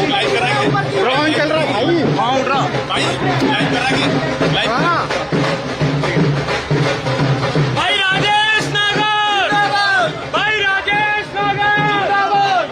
Drone चल रहा भाई। हाँ उठ रहा भाई, लाइव कराएंगे लाइव। हाँ भाई राजेश नागर, भाई राजेश नागर।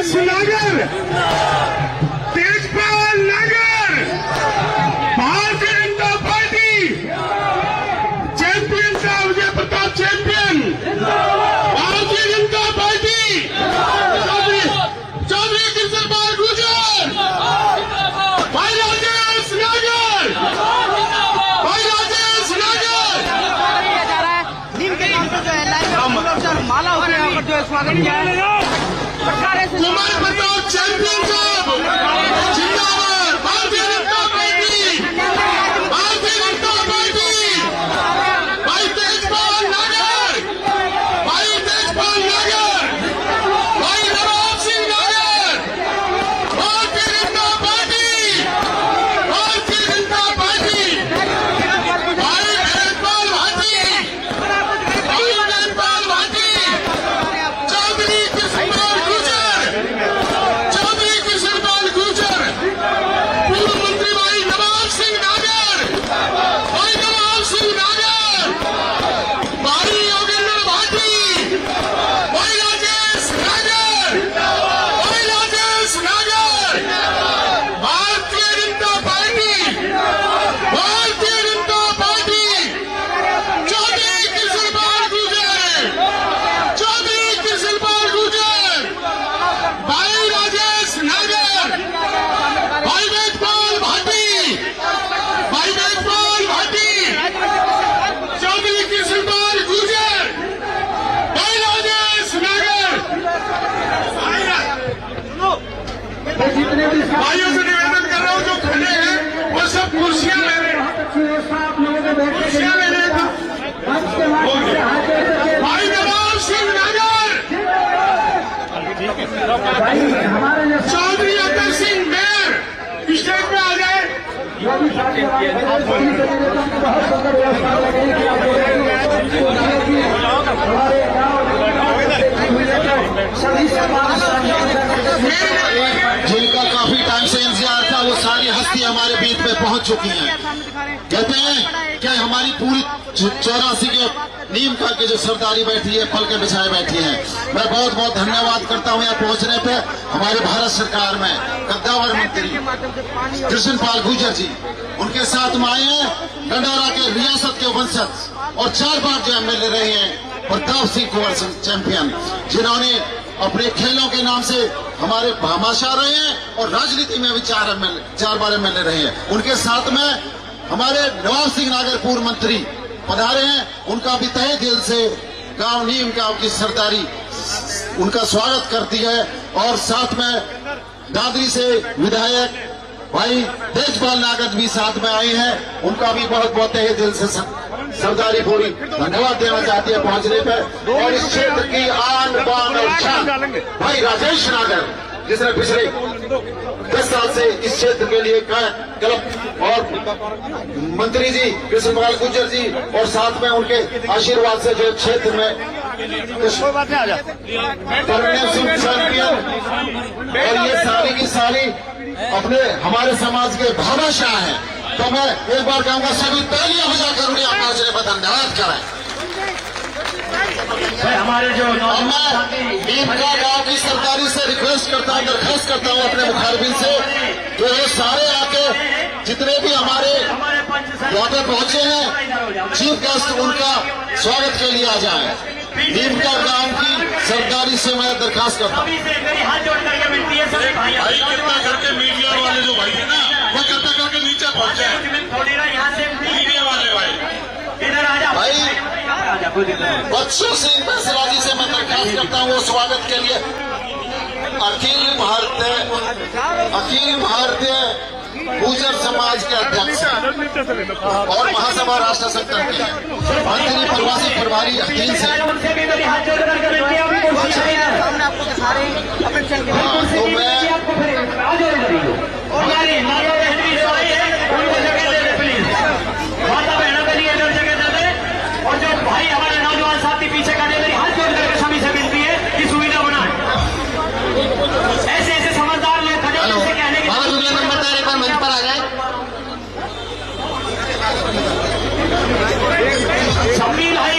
राजेश नागर, तेजपाल नागर, भारतीय जनता पार्टी चैंपियन था विजय प्रताप चैंपियन, भारतीय जनता पार्टी चौधरी कृष्णपाल गुर्जर, भाई राजेश नागर, भाई राजेश नागर। जा रहा है नीम के नाम पे जो है लाइन माला होकर यहाँ पर जो है स्वागत किया है सरकार से। कुमार प्रताप चैंपियन साहब जिंदाबाद, भारतीय जनता पार्टी, भारतीय जनता पार्टी, भाई तेजपाल नागर, भाई तेजपाल नागर, भाई नवाब सिंह नागर, भारतीय जनता पार्टी, भारतीय जनता पार्टी, भाई तेजपाल भाटी, भाई तेजपाल भाटी, चौधरी कृष्णपाल गुर्जर, चौधरी कृष्णपाल गुर्जर, पूर्व मंत्री भाई नवाब सिंह नागर, भाई नवाब सिंह नागर, भाई योगेंद्र भाटी, भाई राजेश नागर, भाई राजेश नागर, भारतीय जनता पार्टी, भारतीय जनता पार्टी, चौधरी कृष्णपाल गुर्जर, चौधरी कृष्णपाल गुर्जर, भाई राजेश नागर, भाई वेदपाल भाटी, भाई वेदपाल भाटी, चौधरी कृष्णपाल गुर्जर, भाई राजेश नागर। भाइयों से निवेदन कर रहा हूं जो खड़े हैं वो सब कुर्सियां ले रहे हैं, कुर्सियां ले रहे हैं। भाई नवाब सिंह नागर, चौधरी अतर सिंह मेयर स्टेज पे आ जाए। जिनका काफी टाइम से इंतजार था वो सारी हस्ती हमारे बीच में पहुंच चुकी हैं। कहते हैं कि हमारी पूरी 84 के नीम करके जो सरदारी बैठी है, पल के बिछाए बैठी है। मैं बहुत बहुत धन्यवाद करता हूं यहाँ पहुंचने पे हमारे भारत सरकार में कद्दावर मंत्री कृष्णपाल गुर्जर जी, उनके साथ में आए हैं डंडौरा के रियासत के वंशज और 4 बार जो एमएलए रहे हैं प्रताप सिंह कुंवर चैंपियन, जिन्होंने अपने खेलों के नाम से हमारे भामाशाह रहे हैं और राजनीति में भी 4 बार एमएलए रहे हैं। उनके साथ में हमारे नवाब सिंह नागर पूर्व मंत्री पधारे हैं, उनका भी तहे दिल से गांव नीम गांव की सरदारी उनका स्वागत करती है। और साथ में दादरी से विधायक भाई तेजपाल नागर भी साथ में आए हैं, उनका भी बहुत बहुत तहे दिल से सरदारी पूरी धन्यवाद देना चाहती है पहुंचने पर। और इस क्षेत्र की आन बान और शान भाई राजेश नागर, जिसने पिछले 10 साल से इस क्षेत्र के लिए क्लब और मंत्री जी कृष्णपाल गुर्जर जी और साथ में उनके आशीर्वाद से जो क्षेत्र में तरन्नुम सिंह चैंपियन और ये सारी की सारी अपने हमारे समाज के भामाशाह हैं। तो मैं एक बार कहूंगा सभी तालियां बजाकर उन्हें पहुंचने पर धन्यवाद कराएं। हमारे जो नीमका गांव की सरकारी से रिक्वेस्ट करता हूं, दरखास्त करता हूं अपने मुखारबिन से जो ये सारे आके जितने भी हमारे यहाँ पे पहुंचे हैं चीफ गेस्ट, उनका स्वागत के लिए आ जाए। नीमका गांव की सरकारी से मैं दरखास्त करता हूँ। हाथ जोड़ करके मिलती है सभी भाई कृपा करके मीडिया वाले जो भाई है ना वो कृपा करके नीचे पहुंचे, थोड़ी ना यहाँ से मीडिया वाले भाई इधर आ जा भाई आ जा कोई दिक्कत नहीं। बच्चों से फैसला जी से मैं दरखास्त करता हूँ वो स्वागत के लिए अखिल भारतीय गुर्जर समाज के अध्यक्ष और महासभा राष्ट्र संगठन के मंत्री प्रवासी प्रभारी अखिल से उनसे भी मेरी हाथ जोड़ करके मिलती है आपको हमने आपको दिखा रहे हैं अपने चैनल के तो मैं आपको फिर आ जाओ और नारी नारियों बहन भी जो आई है उनको जगह दे दे प्लीज, माता बहनों के लिए इधर जगह दे दे। और जो भाई हमारे नौजवान साथी पीछे खड़े मेरी हाथ जोड़ करके सभी से मिलती है कि सुविधा बनाए। ऐसे ऐसे समझदार लोग खड़े उनसे कहने की नंबर एक बार मंच पर आ जाए। सम्मी भाई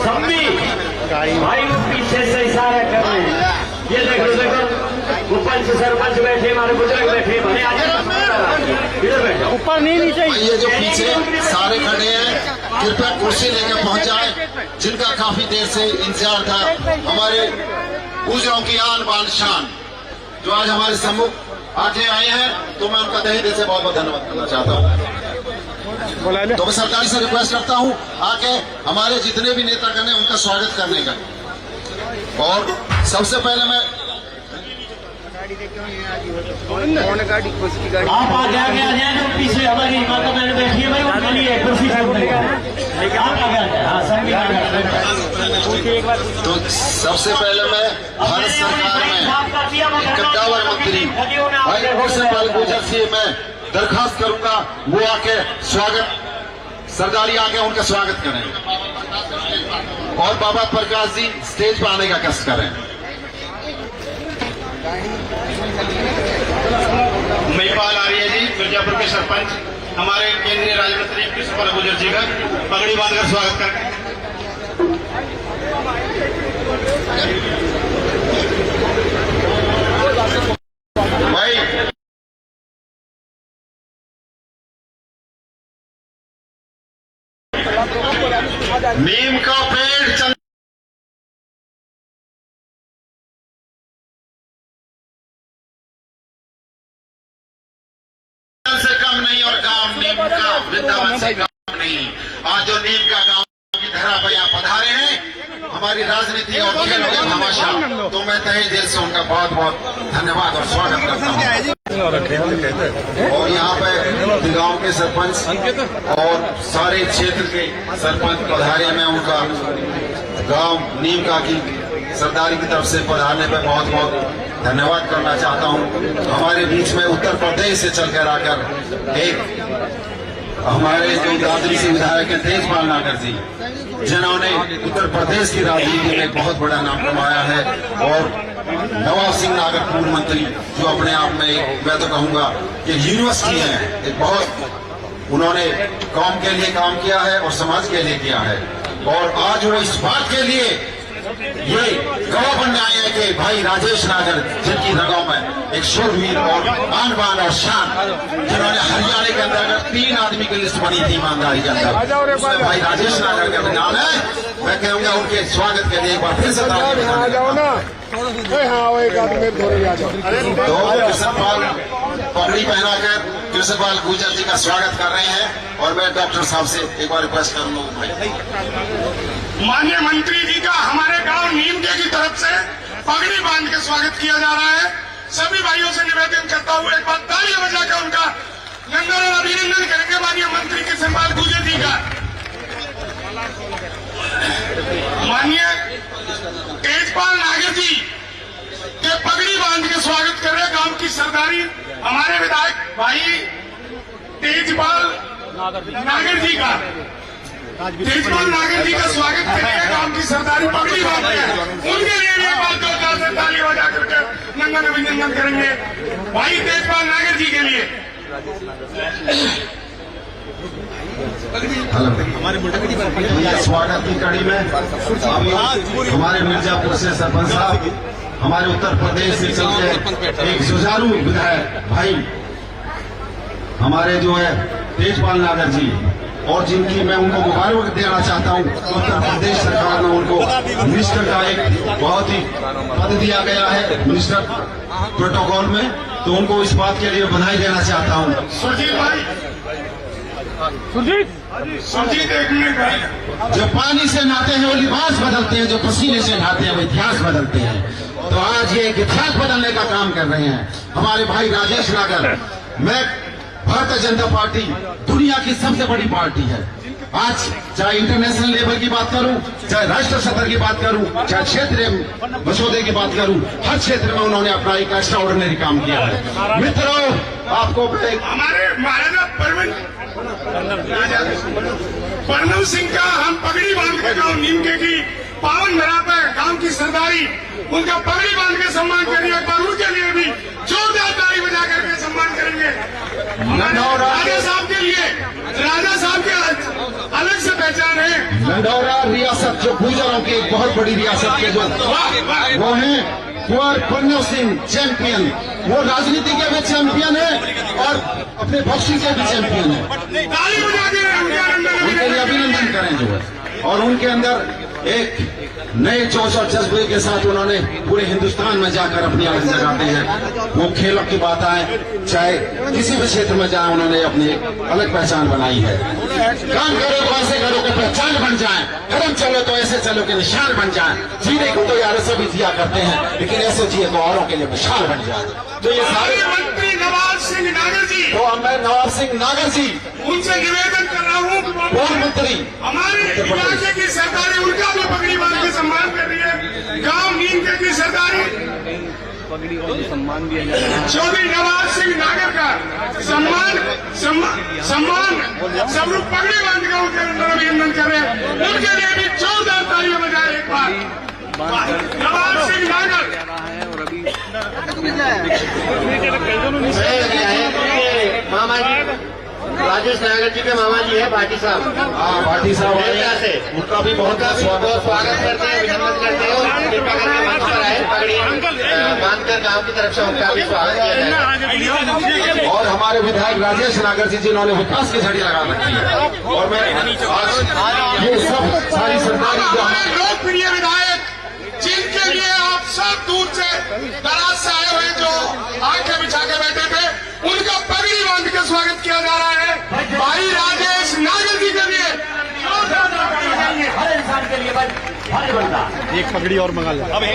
सम्मी भाई वो पीछे से इशारा कर रहे हैं, ये देखो देखो सरपंच बैठे, हमारे बुजुर्ग बैठे, भले आ जाए, इधर बैठ जाओ। ऊपर नहीं नीचे भाई ये जो पीछे सारे खड़े हैं, कृपया कुर्सी लेकर पहुंच जाए, जिनका काफी देर से इंतजार था। हमारे पूजों की आन बान शान जो आज हमारे सम्मुख आके आए हैं, तो मैं उनका तहे दिल से बहुत बहुत धन्यवाद करना चाहता हूँ। तो मैं सरकार से रिक्वेस्ट करता हूँ आके हमारे जितने भी नेतागण हैं उनका स्वागत करने का। और सबसे पहले मैं आप आगे आगे आ जाए, जो पीछे हमारी माता बहन बैठी है भाई उनके लिए कुर्सी छोड़ देगा। लेकिन आप आगे आ जाए, हाँ सब तो सबसे पहले मैं भारत सरकार में कद्दावर मंत्री भाई कृष्णपाल गुर्जर से मैं दरखास्त करूंगा, वो आके स्वागत सरदारी आके उनका स्वागत करें और बाबा प्रकाश जी स्टेज पर आने का कष्ट करें। महिपाल आर्य जी मिर्जापुर के सरपंच, हमारे केंद्रीय राज्य मंत्री कृष्णपाल गुर्जर जी का पगड़ी बांधकर स्वागत करें। भाई नीम का पेड़ चल से कम नहीं और गांव नीम का वृंदावन से कम नहीं। आज जो नीम का गांव की धरा पर यहाँ पधारे हैं, हमारी राजनीति और खेलों के भामाशाह, तो मैं तहे दिल से उनका बहुत बहुत धन्यवाद और स्वागत करता हूँ। और यहाँ पे गांव के सरपंच और सारे क्षेत्र के सरपंच पधारे, मैं उनका गांव नीम का की सरदारी की तरफ से पधारने पर बहुत बहुत धन्यवाद करना चाहता हूँ। हमारे बीच में उत्तर प्रदेश से चलकर आकर एक हमारे जो दादरी से विधायक हैं तेजपाल नागर जी, जिन्होंने उत्तर प्रदेश की राजनीति में बहुत बड़ा नाम कमाया है, और नवाब सिंह नागर पूर्व मंत्री जो अपने आप में एक, मैं तो कहूंगा कि यूनिवर्सिटी है, एक बहुत उन्होंने कौम के लिए काम किया है और समाज के लिए किया है। और आज वो इस बात के लिए ये गवाह बनने आए हैं कि भाई राजेश नागर, जिनकी रगों में एक शूरवीर और आन बान और शान, जिन्होंने हरियाणा के अंतर्गत 3 आदमी की लिस्ट बनी थी ईमानदारी के अंदर, उसमें भाई राजेश नागर का नाम है। मैं कहूंगा उनके स्वागत के लिए एक बार फिर से तो कृष्णपाल पगड़ी पहनाकर कृष्णपाल गुर्जर जी का स्वागत कर रहे हैं। और मैं डॉक्टर साहब से एक बार रिक्वेस्ट करूंगा भाई, माननीय मंत्री जी का हमारे गांव नीमके की तरफ से पगड़ी बांध के स्वागत किया जा रहा है। सभी भाइयों से निवेदन करता हूँ, एक बार तालियां बजाकर उनका लंगर और अभिनंदन करेंगे माननीय मंत्री कृष्णपाल गुर्जर जी का। माननीय तेजपाल नागर जी के पगड़ी बांध के स्वागत कर रहे गांव की सरदारी हमारे विधायक भाई तेजपाल नागर जी का, तेजपाल नागर जी का स्वागत करेंगे गांव की सरदारी पगड़ी बांध के, उनके लिए भी एक बार जोरदार से ताली बजा करके नंगन अभिनंदन करेंगे भाई तेजपाल नागर जी के लिए। स्वागत की कड़ी में अभी हमारे मिर्जापुर से सरपंच साहब, हमारे उत्तर प्रदेश से चलते एक जुझारू विधायक भाई हमारे जो है तेजपाल नागर जी, और जिनकी मैं उनको मुबारक देना चाहता हूं। उत्तर प्रदेश सरकार ने उनको मिनिस्टर का एक बहुत ही पद दिया गया है मिनिस्टर प्रोटोकॉल में, तो उनको इस बात के लिए बधाई देना चाहता हूं। सुरजीत भाई, सुरजीत एक मिनट भाई, जो पानी से नहाते हैं वो लिबास बदलते हैं, जो पसीने से नहाते हैं वो इतिहास बदलते हैं। तो आज ये एक इतिहास बदलने का काम कर रहे हैं हमारे भाई राजेश नागर। मैं भारतीय जनता पार्टी दुनिया की सबसे बड़ी पार्टी है। आज चाहे इंटरनेशनल लेवल की बात करूं, चाहे राष्ट्र स्तर की बात करूं, चाहे क्षेत्रीय मसौदे की बात करूं, हर क्षेत्र में उन्होंने अपना एक एक्स्ट्रा ऑर्डिनरी काम किया है। मित्रों, आपको हमारे महाराजा परनव सिंह का हम पगड़ी बांध के गांव नीमके की पावन धरा पर गांव की सरदारी, उनका पगड़ी बांध के सम्मान करेंगे। एक बार उनके लिए भी जोरदार ताली बजा करके सम्मान करेंगे। राजा साहब के लिए, राजा साहब के अलग से पहचान है। लंडौरा रियासत जो गुर्जरों की एक बहुत बड़ी रियासत के जो वो हैं, कुंवर प्रज्ञा सिंह चैंपियन, वो राजनीति के भी चैंपियन है और अपने बॉक्सिंग के भी चैंपियन है। ताली बजा के उनके लिए अभिनंदन करें जो है। और उनके अंदर एक नए जोश और जज्बे के साथ उन्होंने पूरे हिंदुस्तान में जाकर अपनी आवाज लगाते हैं। वो खेलों की बात आए चाहे किसी भी क्षेत्र में जाए, उन्होंने अपनी एक अलग पहचान बनाई है। काम करो तो ऐसे करो कि पहचान बन जाए, कदम चलो तो ऐसे चलो कि निशान बन जाए। जीने को तो यार सभी जिया करते हैं, लेकिन ऐसे जिए तो औरों के लिए मिसाल बन जाए। तो ये सारे मंत्री नवाब सिंह नागर जी, तो मैं नवाब सिंह नागर जी उनसे निवेदन कर रहा हूँ कि वो पूर्व मंत्री हमारे इलाके की सरकारें उनका भी पगड़ी बांध के सम्मान कर रही है। गांव नीमके की सरकारें चौधरी नवाब सिंह नागर का सम्मान सब लोग पगड़ी बांध कर उनके अंदर अभिनंदन कर रहे हैं। उनके लिए भी जोरदार तालियां बजाए एक बार। नवाब सिंह नागर मामा जी राजेश नागर जी के मामा जी है भाटी साहब। हाँ भाटी साहब देवता से उनका भी बहुत बहुत स्वागत करते हैं, अभिनंदन करते हैं। और कृपा करके मंच पर आए, पगड़ी बांधकर गांव की तरफ से उनका भी स्वागत किया जाएगा। और हमारे विधायक राजेश नागर जी जिन्होंने विकास की झड़ी लगा रखी है। और मैं आज ये सब सारी सरकारी जो हमारे लोकप्रिय विधायक जिनके लिए आप सब दूर से दराज से आए हुए जो आंखें बिछा के बैठे थे, उनका पगड़ी बांध के स्वागत किया जा रहा है। भाई राजेश नागर जी के लिए जोरदार तालियां बजाइए। हर इंसान के लिए भाई फर्ज बनता है। एक पगड़ी और मंगा लो। मैं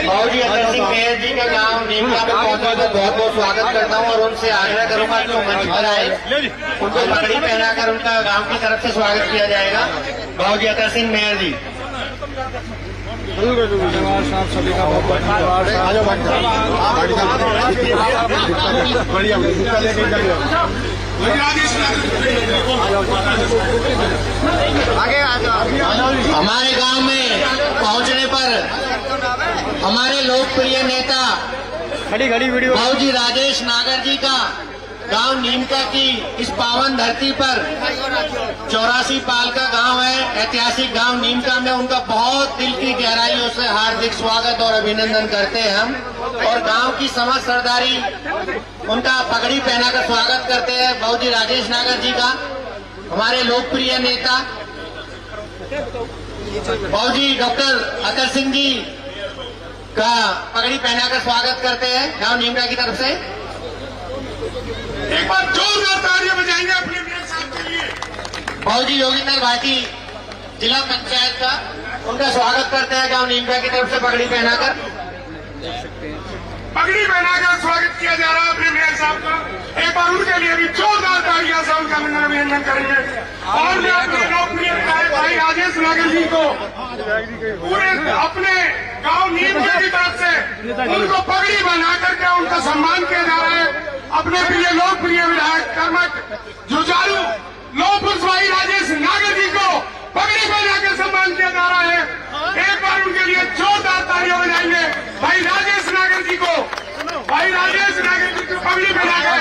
बाबूजी अतर सिंह मेयर जी के गांव नीमका में पहुंचा तो बहुत बहुत स्वागत करता हूं और उनसे आग्रह करूंगा कि वो मंच पर आए, उनको पगड़ी पहनाकर उनका गांव की तरफ से स्वागत किया जाएगा। बाबूजी अतर सिंह मेयर जी। सभी का बहुत बहुत धन्यवाद। बढ़िया हमारे गांव में पहुंचने पर हमारे लोकप्रिय नेता खड़ी वीडियो बाबूजी राजेश नागर जी का गांव नीमका की इस पावन धरती पर 84 पाल का गांव है, ऐतिहासिक गांव नीमका में उनका बहुत दिल की गहराइयों से हार्दिक स्वागत और अभिनंदन करते हैं हम। और गांव की समस्त सरदारी उनका पगड़ी पहनाकर स्वागत करते हैं बाबूजी राजेश नागर जी का। हमारे लोकप्रिय नेता बाबूजी डॉक्टर अतर सिंह जी का पगड़ी पहनाकर स्वागत करते हैं गांव नीमका की तरफ से। एक बार जोरदार तालियां बजाएंगे अपने मेयर साहब के लिए। बाबूजी योगिंदर भाटी जिला पंचायत का, उनका स्वागत करते हैं गांव नीमका की तरफ से पगड़ी पहनाकर। पगड़ी पहनाकर स्वागत किया जा रहा है अपने मेयर साहब का। एक बार उनके लिए भी जोरदार तालियां से उनका अभिनंदन करेंगे। और मैं अपने लोकप्रिय विधायक भाई राजेश नागर जी को पूरे अपने गांव नीमके की तरफ से उनको पगड़ी बना करके उनका सम्मान किया जा रहा है। अपने प्रिय लोकप्रिय विधायक कर्मठ जुझारू लोह पुरुष भाई राजेश नागर जी को पगड़ी बनाकर सम्मान किया जा रहा है। एक बार उनके लिए जोरदार तालियां बजाएंगे भाई राजेश नागर जी को। भाई राजेश नागर जी को पगड़ी बनाकर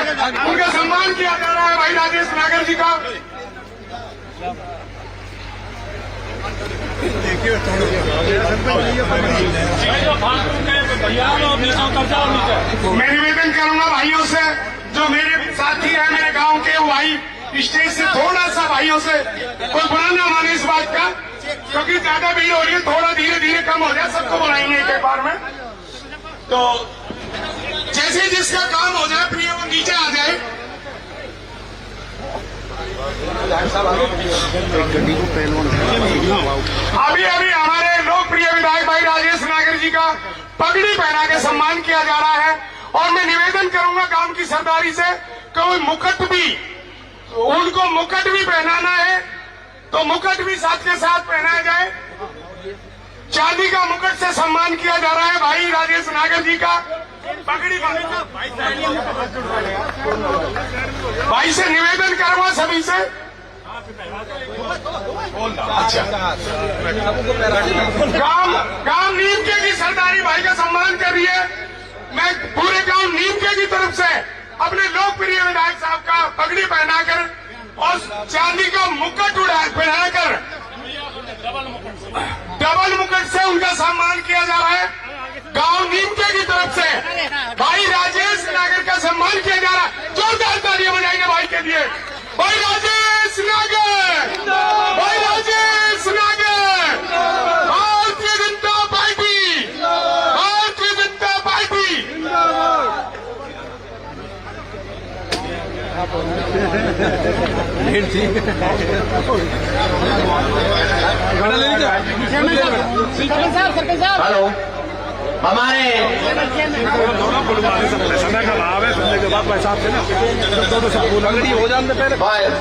उनका सम्मान किया जा रहा है भाई राजेश नागर जी का। मैं निवेदन करूंगा भाइयों से, जो मेरे साथी हैं मेरे गांव के, भाई स्टेज से थोड़ा सा भाइयों से कोई बुरा ना माने इस बात का, क्योंकि ज्यादा भीड़ हो रही है, थोड़ा धीरे धीरे कम हो जाए, सबको बुलाएंगे एक बार में। तो जैसे जिसका काम हो जाए प्रिय वो नीचे आ जाए। अभी हमारे लोकप्रिय विधायक भाई राजेश नागर जी का पगड़ी पहना के सम्मान किया जा रहा है। और मैं निवेदन करूंगा गांव की सरदारी से, कोई मुकुट भी, उनको मुकुट भी पहनाना है तो मुकुट भी साथ के साथ पहनाया जाए। चांदी का मुकुट से सम्मान किया जा रहा है भाई राजेश नागर जी का। पगड़ी भाई से निवेदन करूंगा सभी से। अच्छा, गांव नीमके की सरदारी भाई का सम्मान कर रही है। मैं पूरे गांव नीमके की तरफ से अपने लोकप्रिय विधायक साहब का पगड़ी पहनाकर और चांदी का मुकुट पहनाकर सम्मान किया जा रहा है गांव नीमके की तरफ से। भाई राजेश नागर का सम्मान किया जा रहा है। जोरदार तालियां बजाएंगे भाई के लिए। भाई राजेश नागर, भाई राजेश नागर, Bharatiya Janata party, Bharatiya Janata party. Hello, हमारे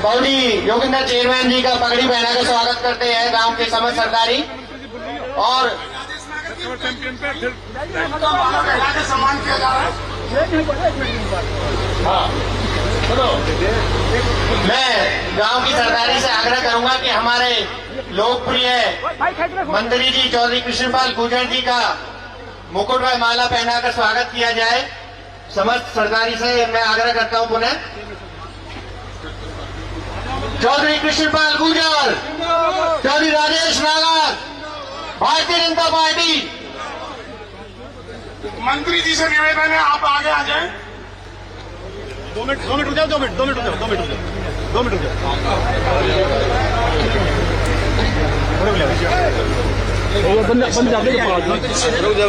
बाउडी योगिंदर चेयरमैन जी का पगड़ी पहना कर स्वागत करते हैं गांव के समस्त सरदारी। और सम्मान किया जा रहा है। मैं गांव की सरदारी से आग्रह करूंगा कि हमारे लोकप्रिय मंत्री जी चौधरी कृष्णपाल गुर्जर जी का मुकुट व माला पहनाकर स्वागत किया जाए। समस्त सरदारी से मैं आग्रह करता हूं पुनः। चौधरी कृष्णपाल गुर्जर, चौधरी राजेश नागर, भारतीय जनता पार्टी। मंत्री जी से निवेदन है आप आगे आ जाएं। 2 मिनट रुक जाओ, 2 मिनट रुक जाओ।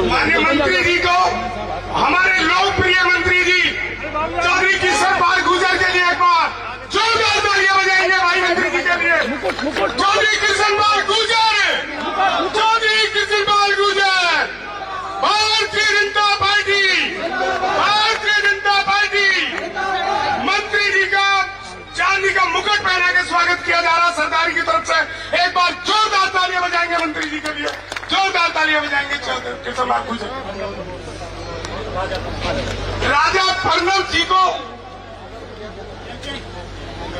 माननीय मंत्री जी को, हमारे लोकप्रिय मंत्री जी चौधरी कृष्णपाल गुर्जर के लिए एक बार जोरदार तालियां बजाएंगे भाई मंत्री जी के लिए। Chaudhary Krishanpal Gurjar, Chaudhary Krishanpal Gurjar, Bharatiya Janata party, Bharatiya Janata party. मंत्री जी का चांदी का मुकुट पहना के स्वागत किया जा रहा सरदारी की तरफ से। एक बार जोरदार तालियां बजाएंगे मंत्री जी के लिए, जोरदार तालियां बजाएंगे कृष्णपाल गुर्जर। राजा प्रणव जी को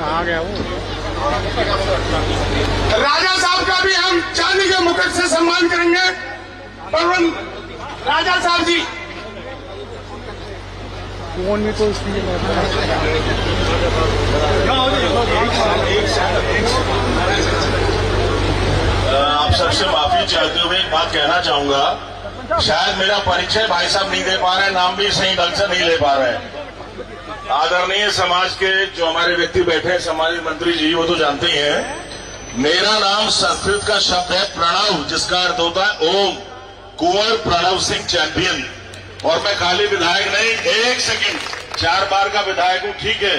आ गया वो राजा साहब का भी हम चांदी के मुकुट से सम्मान करेंगे। परवन राजा साहब जी, फोन में तो इसलिए आप सबसे माफी चाहते हुए एक बात कहना चाहूंगा। शायद मेरा परिचय भाई साहब नहीं दे पा रहे, नाम भी सही ढंग से नहीं ले पा रहे हैं। आदरणीय समाज के जो हमारे व्यक्ति बैठे हैं, समाज मंत्री जी, वो तो जानते ही हैं। मेरा नाम संस्कृत का शब्द है प्रणव, जिसका अर्थ होता है ओम। कुंवर प्रणव सिंह चैंपियन। और मैं खाली विधायक नहीं, 1 सेकंड 4 बार का विधायक हूं, ठीक है।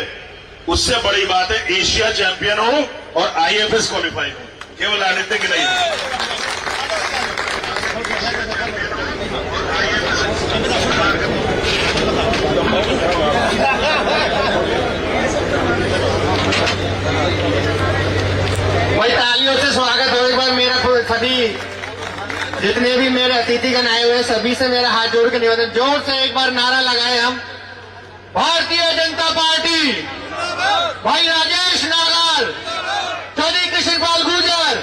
उससे बड़ी बात है एशिया चैंपियन हूं और IFS क्वालिफाई हूं, केवल राजनीतिक नहीं हूं। वही तालियों से स्वागत हो। एक बार मेरा सभी जितने भी मेरे अतिथिगण आए हुए हैं सभी से मेरा हाथ जोड़ के निवेदन, जोर से एक बार नारा लगाए हम। भारतीय जनता पार्टी, भाई राजेश नागर, चौधरी कृष्णपाल गुर्जर,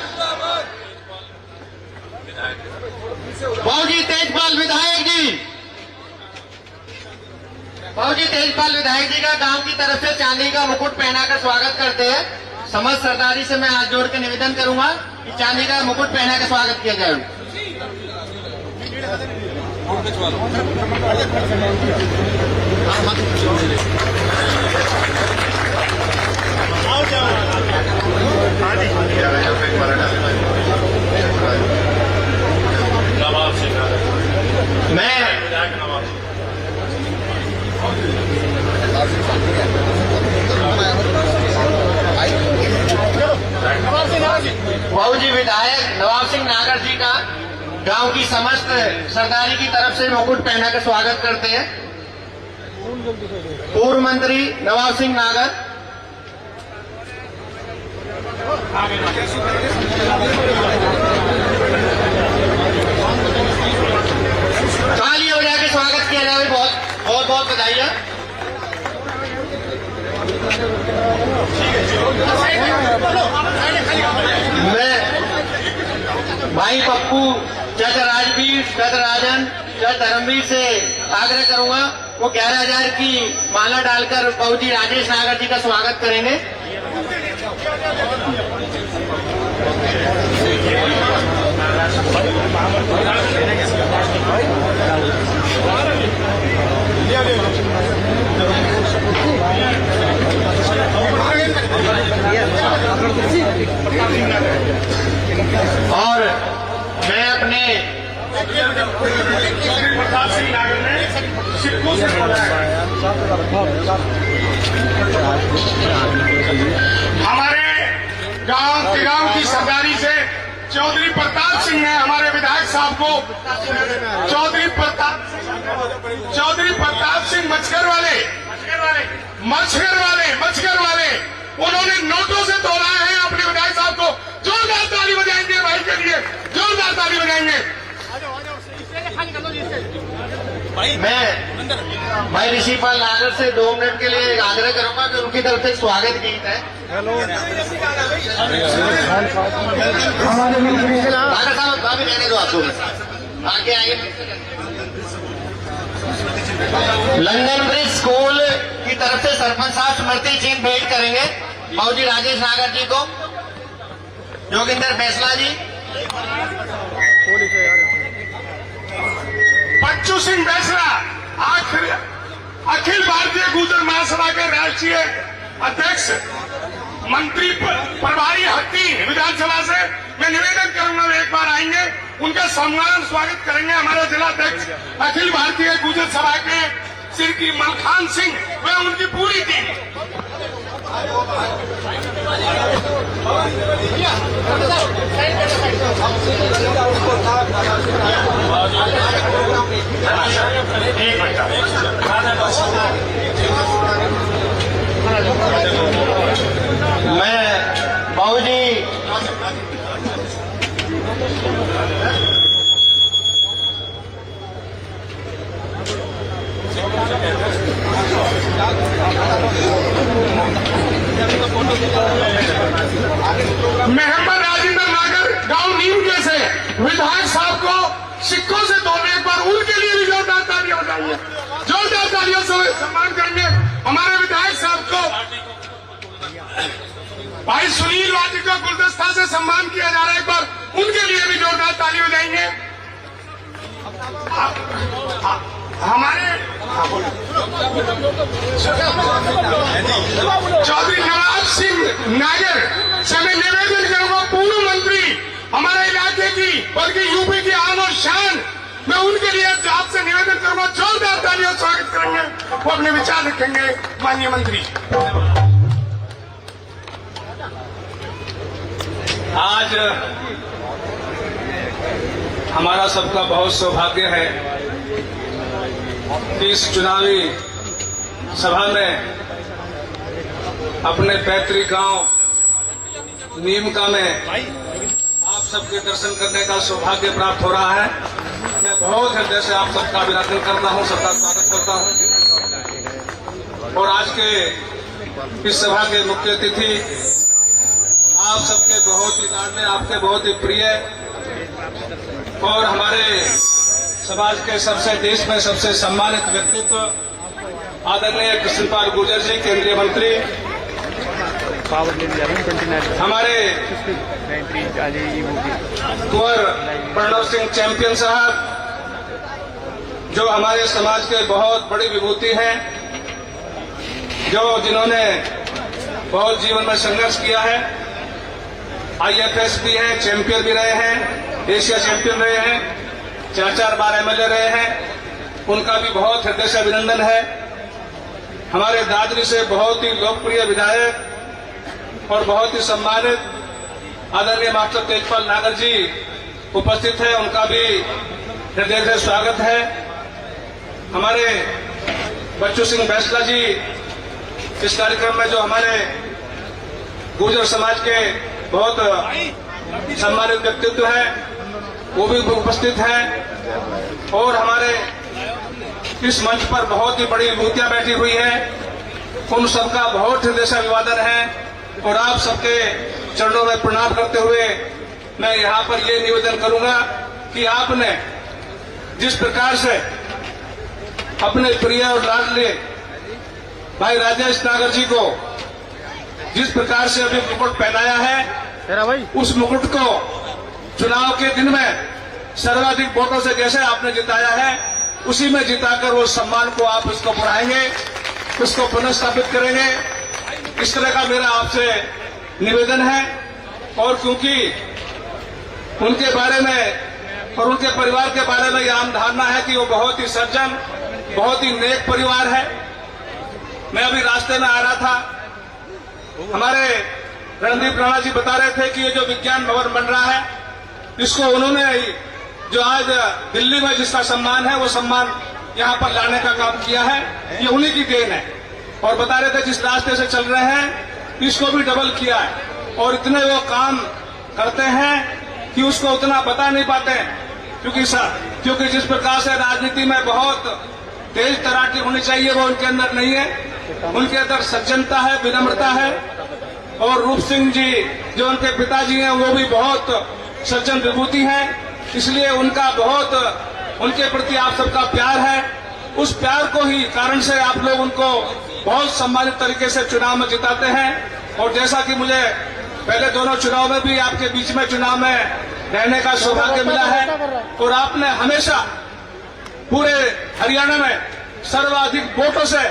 बाबूजी तेजपाल विधायक जी, बाबूजी तेजपाल विधायक जी का गांव की तरफ से चांदी का मुकुट पहनाकर स्वागत करते हैं। समस्त सरदारी से मैं हाथ जोड़ के निवेदन करूंगा कि चांदी का मुकुट पहना के स्वागत किया जाए। बाबूजी विधायक नवाब सिंह नागर जी का गांव की समस्त सरदारी की तरफ से मुकुट पहना कर स्वागत करते हैं। पूर्व मंत्री नवाब सिंह नागर। तालियां बजा के स्वागत किया जाए। बहुत बहुत बहुत बधाइयां। मैं भाई पप्पू, चाचा राजवीर, चाचा राजन, चाचा धर्मवीर से आग्रह करूंगा वो 11,000 की माला डालकर बाबूजी राजेश नागर जी का स्वागत करेंगे। प्रताप सिंह नागर ने सिक्कों से बोला है। हमारे गांव की सरदारी से चौधरी प्रताप सिंह ने हमारे विधायक साहब को चौधरी प्रताप सिंह मचकर वाले उन्होंने नोटों से तोड़ा है अपने विधायक साहब को। जोरदार ताली बजाएंगे भाई के लिए, जोरदार ताली बजाएंगे। मैं भाई ऋषिपाल नागर से 2 मिनट के लिए आग्रह करूंगा कि उनकी तरफ से स्वागत गीत है। नागर साहब अभी रहने दो आपको, आगे आइए। लंदन ब्रिज स्कूल की तरफ से सरपंच साहब स्मृति चिन्ह भेंट करेंगे बाबूजी राजेश नागर जी को, जोगिंदर फैसला जी, बच्चू सिंह बैसरा अखिल भारतीय गुर्जर महासभा के राष्ट्रीय अध्यक्ष, मंत्री प्रभारी हत्ती विधानसभा से मैं निवेदन करूंगा वे एक बार आएंगे, उनका सम्मान स्वागत करेंगे हमारे जिला अध्यक्ष अखिल भारतीय गुर्जर सभा के श्री मलखान सिंह व उनकी पूरी टीम। मैं बाबूजी मेहमान राजेंद्र नागर गांव नीमके से विधायक साहब को सिक्कों से तोड़ने, एक बार उनके लिए भी जोरदार तालियां बजाइए, जोरदार तालियों से सम्मान करेंगे हमारे विधायक साहब को। भाई सुनील वाजी को गुलदस्ता से सम्मान किया जा रहा है, एक बार उनके लिए भी जोरदार ताली बजाएंगे। हमारे चौधरी नवाब सिंह नागर से मैं निवेदन करूंगा, पूर्व मंत्री हमारे इलाके की बल्कि यूपी की आन और शान, मैं उनके लिए आपसे निवेदन करूंगा जोरदार तालियों स्वागत करेंगे, वो अपने विचार रखेंगे माननीय मंत्री। आज हमारा सबका बहुत सौभाग्य है कि इस चुनावी सभा में अपने पैतृक गांव नीमका में आप सबके दर्शन करने का सौभाग्य प्राप्त हो रहा है। मैं बहुत हृदय से आप सबका अभिनंदन करता हूं, सबका स्वागत करता हूं। और आज के इस सभा के मुख्य अतिथि आप सबके बहुत ही लाडले, आपके बहुत ही प्रिय और हमारे समाज के सबसे, देश में सबसे सम्मानित व्यक्तित्व आदरणीय कृष्णपाल गुर्जर जी, केंद्रीय मंत्री, हमारे कुंवर प्रणव सिंह चैंपियन साहब, जो हमारे समाज के बहुत बड़ी विभूति हैं, जिन्होंने बहुत जीवन में संघर्ष किया है, IFS भी हैं, चैंपियन भी रहे हैं, एशिया चैंपियन रहे हैं, 4 बार MLA रहे हैं, उनका भी बहुत हृदय से अभिनंदन है। हमारे दादरी से बहुत ही लोकप्रिय विधायक और बहुत ही सम्मानित आदरणीय मास्टर तेजपाल नागर जी उपस्थित है, उनका भी हृदय से स्वागत है। हमारे बच्चू सिंह बैसला जी इस कार्यक्रम में, जो हमारे गुर्जर समाज के बहुत सम्मानित व्यक्तित्व है, वो भी उपस्थित हैं। और हमारे इस मंच पर बहुत ही बड़ी विभूतियां बैठी हुई है, उन सबका बहुत हृदय से अभिवादन है। और आप सबके चरणों में प्रणाम करते हुए मैं यहाँ पर ये निवेदन करूंगा कि आपने जिस प्रकार से अपने प्रिय और लाडले भाई राजेश नागर जी को जिस प्रकार से अभी मुकुट पहनाया है, उस मुकुट को चुनाव के दिन में सर्वाधिक वोटों से जैसे आपने जिताया है, उसी में जिताकर वो सम्मान को आप इसको बढ़ाएंगे, उसको पुनर्स्थापित करेंगे। इस तरह का मेरा आपसे निवेदन है। और क्योंकि उनके बारे में और उनके परिवार के बारे में यह आम धारणा है कि वो बहुत ही सज्जन, बहुत ही नेक परिवार है। मैं अभी रास्ते में आ रहा था, हमारे रणदीप राणा जी बता रहे थे कि ये जो विज्ञान भवन बन रहा है, इसको उन्होंने जो आज दिल्ली में जिसका सम्मान है, वो सम्मान यहाँ पर लाने का काम किया है, ये उन्हीं की देन है। और बता रहे थे जिस रास्ते से चल रहे हैं, इसको भी डबल किया है और इतने वो काम करते हैं कि उसको उतना बता नहीं पाते, क्योंकि जिस प्रकार से राजनीति में बहुत तेज तराकी होनी चाहिए वो उनके अंदर नहीं है। उनके अंदर सज्जनता है, विनम्रता है। और रूप सिंह जी जो उनके पिताजी हैं, वो भी बहुत सज्जन विभूति हैं, इसलिए उनके प्रति आप सबका प्यार है। उस प्यार को ही कारण से आप लोग उनको बहुत सम्मानित तरीके से चुनाव में जिताते हैं। और जैसा कि मुझे पहले दोनों चुनाव में भी आपके बीच में चुनाव में रहने का सौभाग्य मिला है, और आपने हमेशा पूरे हरियाणा में सर्वाधिक वोटों से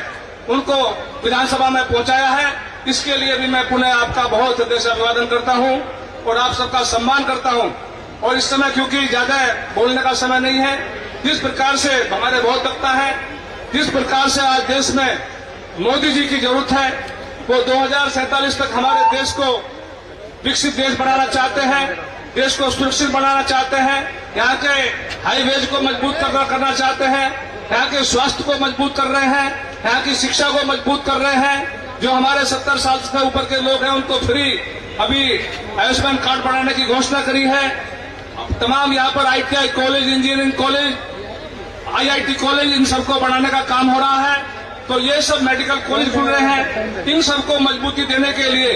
उनको विधानसभा में पहुंचाया है। इसके लिए भी मैं पुनः आपका बहुत हृदय से अभिवादन करता हूं और आप सबका सम्मान करता हूं। और इस समय क्योंकि ज्यादा बोलने का समय नहीं है, जिस प्रकार से हमारे बहुत लगता है, जिस प्रकार से आज देश में मोदी जी की जरूरत है, वो 2047 तक हमारे देश को विकसित देश बनाना चाहते हैं, देश को सुरक्षित बनाना चाहते हैं, यहाँ के हाईवेज को मजबूत करना चाहते हैं, यहाँ के स्वास्थ्य को मजबूत कर रहे हैं, यहाँ की शिक्षा को मजबूत कर रहे हैं। जो हमारे 70 साल से ऊपर के लोग हैं उनको फ्री अभी आयुष्मान कार्ड बनाने की घोषणा करी है। तमाम यहाँ पर ITI college, engineering college, IIT college, इन सबको बनाने का काम हो रहा है। तो ये सब मेडिकल कॉलेज खुल रहे हैं। इन सबको मजबूती देने के लिए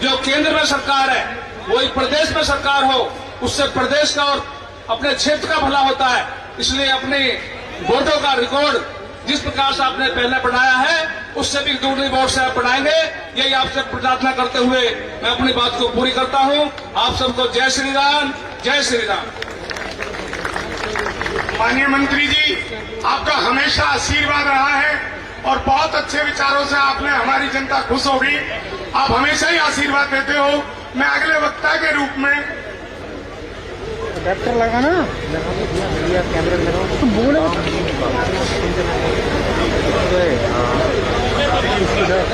जो केंद्र में सरकार है, वही प्रदेश में सरकार हो, उससे प्रदेश का और अपने क्षेत्र का भला होता है। इसलिए अपने वोटों का रिकॉर्ड जिस प्रकार से आपने पहले बनाया है, उससे भी दूसरी वोट से आप बनाएंगे, यही आपसे प्रार्थना करते हुए मैं अपनी बात को पूरी करता हूं। आप सबको जय श्री राम, जय श्री राम। माननीय मंत्री जी, आपका हमेशा आशीर्वाद रहा है और बहुत अच्छे विचारों से आपने हमारी जनता खुश होगी। आप हमेशा ही आशीर्वाद देते हो। मैं अगले वक्ता के रूप में डॉक्टर लगाना कैमरे में लगाओ तो बोले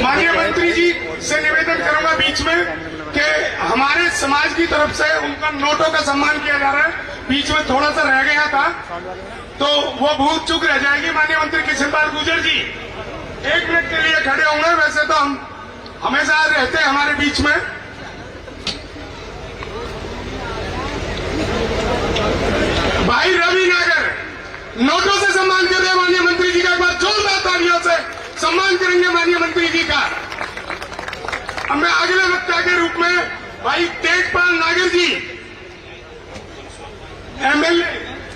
माननीय मंत्री जी से निवेदन करूंगा बीच में कि हमारे समाज की तरफ से उनका नोटों का सम्मान किया जा रहा है। बीच में थोड़ा सा रह गया था तो वो भूल चूक रह जाएगी। माननीय मंत्री किशन पाल गुर्जर जी 1 मिनट के लिए खड़े होंगे। वैसे तो हम हमेशा रहते हैं हमारे बीच में। भाई रवि नागर नोटों से सम्मान कर रहे हैं माननीय मंत्री जी का। एक बार जोरदार तालियों से सम्मान करेंगे माननीय मंत्री जी का। अब मैं अगले वक्ता के रूप में भाई तेजपाल नागर जी MLA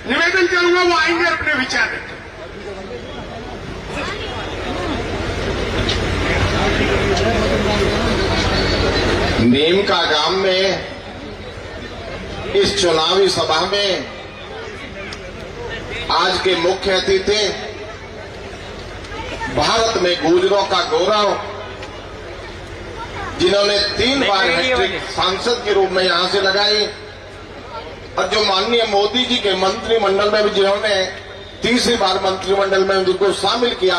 निवेदन करूंगा, वो आएंगे अपने विचार देते। नीम का गांव में इस चुनावी सभा में आज के मुख्य अतिथि भारत में गुर्जरों का गौरव, जिन्होंने 3 बार हैट्रिक सांसद के रूप में यहां से लगाई, और जो माननीय मोदी जी के मंत्रिमंडल में भी जिन्होंने तीसरी बार मंत्रिमंडल में जिनको शामिल किया,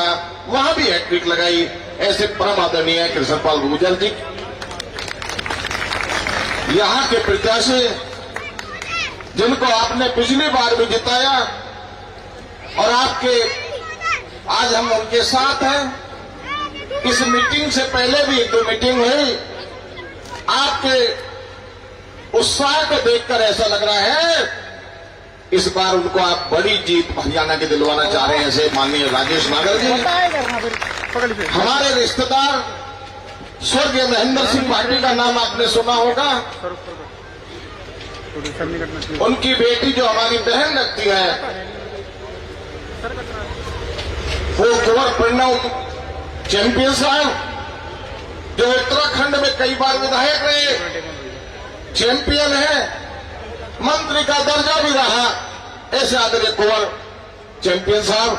वहां भी हैट्रिक लगाई, ऐसे परम आदरणीय कृष्णपाल गुर्जर जी। यहां के प्रत्याशी जिनको आपने पिछली बार भी जिताया, और आपके आज हम उनके साथ हैं। इस मीटिंग से पहले भी 2 मीटिंग हुई। आपके उत्साह को देखकर ऐसा लग रहा है इस बार उनको आप बड़ी जीत हरियाणा के दिलवाना चाह रहे हैं। ऐसे माननीय राजेश नागर जी, हमारे रिश्तेदार स्वर्गीय महेंद्र सिंह पाटिल का नाम आपने सुना होगा। उनकी बेटी जो हमारी बहन लगती है, वो कुंवर प्रणव चैंपियन साहब, जो उत्तराखंड में कई बार विधायक रहे, चैंपियन है, मंत्री का दर्जा भी रहा, ऐसे आदरणीय कुंवर चैंपियन साहब।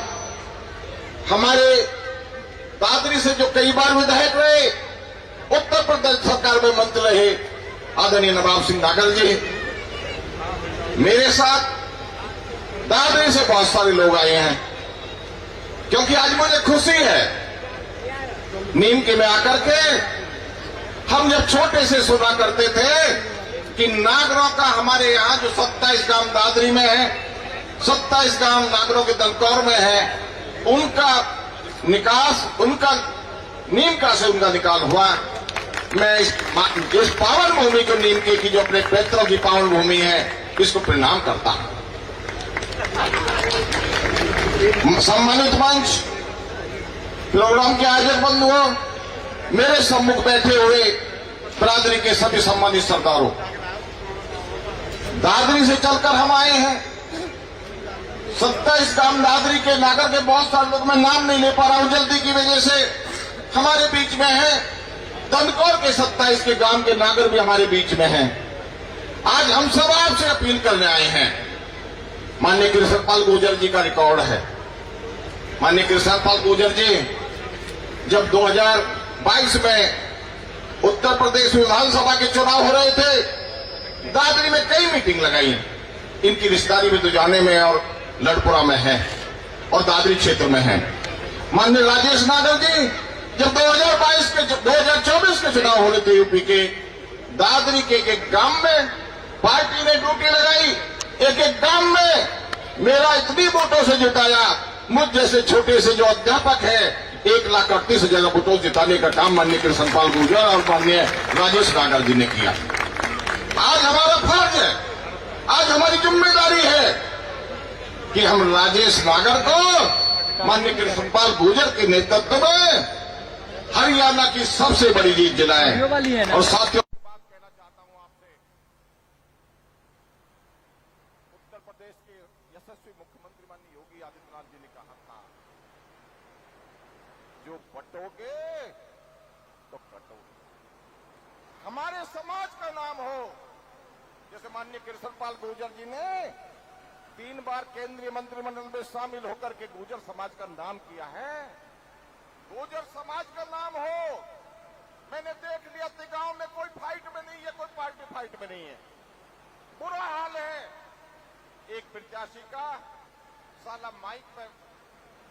हमारे दादरी से जो कई बार विधायक रहे, उत्तर प्रदेश सरकार में मंत्री रहे, आदरणीय नवाब सिंह नागर जी। मेरे साथ दादरी से बहुत सारे लोग आए हैं, क्योंकि आज मुझे खुशी है नीम के में आकर के। हम जब छोटे से सुना करते थे कि नागरों का हमारे यहाँ जो 27 गांव दादरी में है, 27 गांव नागरों के दलकौर में है, उनका निकास, उनका नीम का से उनका निकाल हुआ। मैं इस पावन भूमि को नीम की जो अपने पैतरों की पावन भूमि है, इसको प्रणाम करता हूं। सम्मानित मंच, प्रोग्राम के आयोजक बंधुओं, मेरे सम्मुख बैठे हुए बिरादरी के सभी सम्मानित सरदारों, दादरी से चलकर हम आए हैं। 27 गांव दादरी के नागर के बहुत सारे लोग, मैं नाम नहीं ले पा रहा हूं जल्दी की वजह से, हमारे बीच में है। दनकौर के 27 के गांव के नागर भी हमारे बीच में हैं। आज हम सब आपसे अपील करने आए हैं। माननीय कृष्णपाल गुर्जर जी का रिकॉर्ड है। माननीय कृष्णपाल गुर्जर जी जब 2022 में उत्तर प्रदेश विधानसभा के चुनाव हो रहे थे, दादरी में कई मीटिंग लगाई। इनकी रिश्तेदारी भी दुजाने में और लड़पुरा में है और दादरी क्षेत्र में है। माननीय राजेश नागर जी जब 2024 के चुनाव हो रहे थे यूपी के, दादरी के एक गांव में पार्टी ने ड्यूटी लगाई। एक गांव में मेरा इतनी वोटों से जिताया, मुझ जैसे छोटे से जो अध्यापक है 1,38,000 वोटों जिताने का काम माननीय कृष्णपाल गुर्जर और माननीय राजेश नागर जी ने किया। आज हमारा फर्ज है, आज हमारी जिम्मेदारी है कि हम राजेश नागर को माननीय कृष्णपाल गुर्जर के नेतृत्व में हरियाणा की सबसे बड़ी जीत दिलाएं। और साथियों, बात कहना चाहता हूं आपसे, उत्तर प्रदेश के यशस्वी मुख्यमंत्री माननीय योगी आदित्यनाथ जी ने कहा था, जो बटोगे तो कटोगे। हमारे समाज का नाम हो, जैसे माननीय कृष्णपाल गुर्जर जी ने 3 बार केंद्रीय मंत्रिमंडल में शामिल होकर के गुर्जर समाज का नाम किया है। गुर्जर समाज का नाम हो। मैंने देख लिया कि गांव में कोई फाइट में नहीं है, कोई पार्टी फाइट में नहीं है। बुरा हाल है। एक प्रत्याशी का साला माइक पर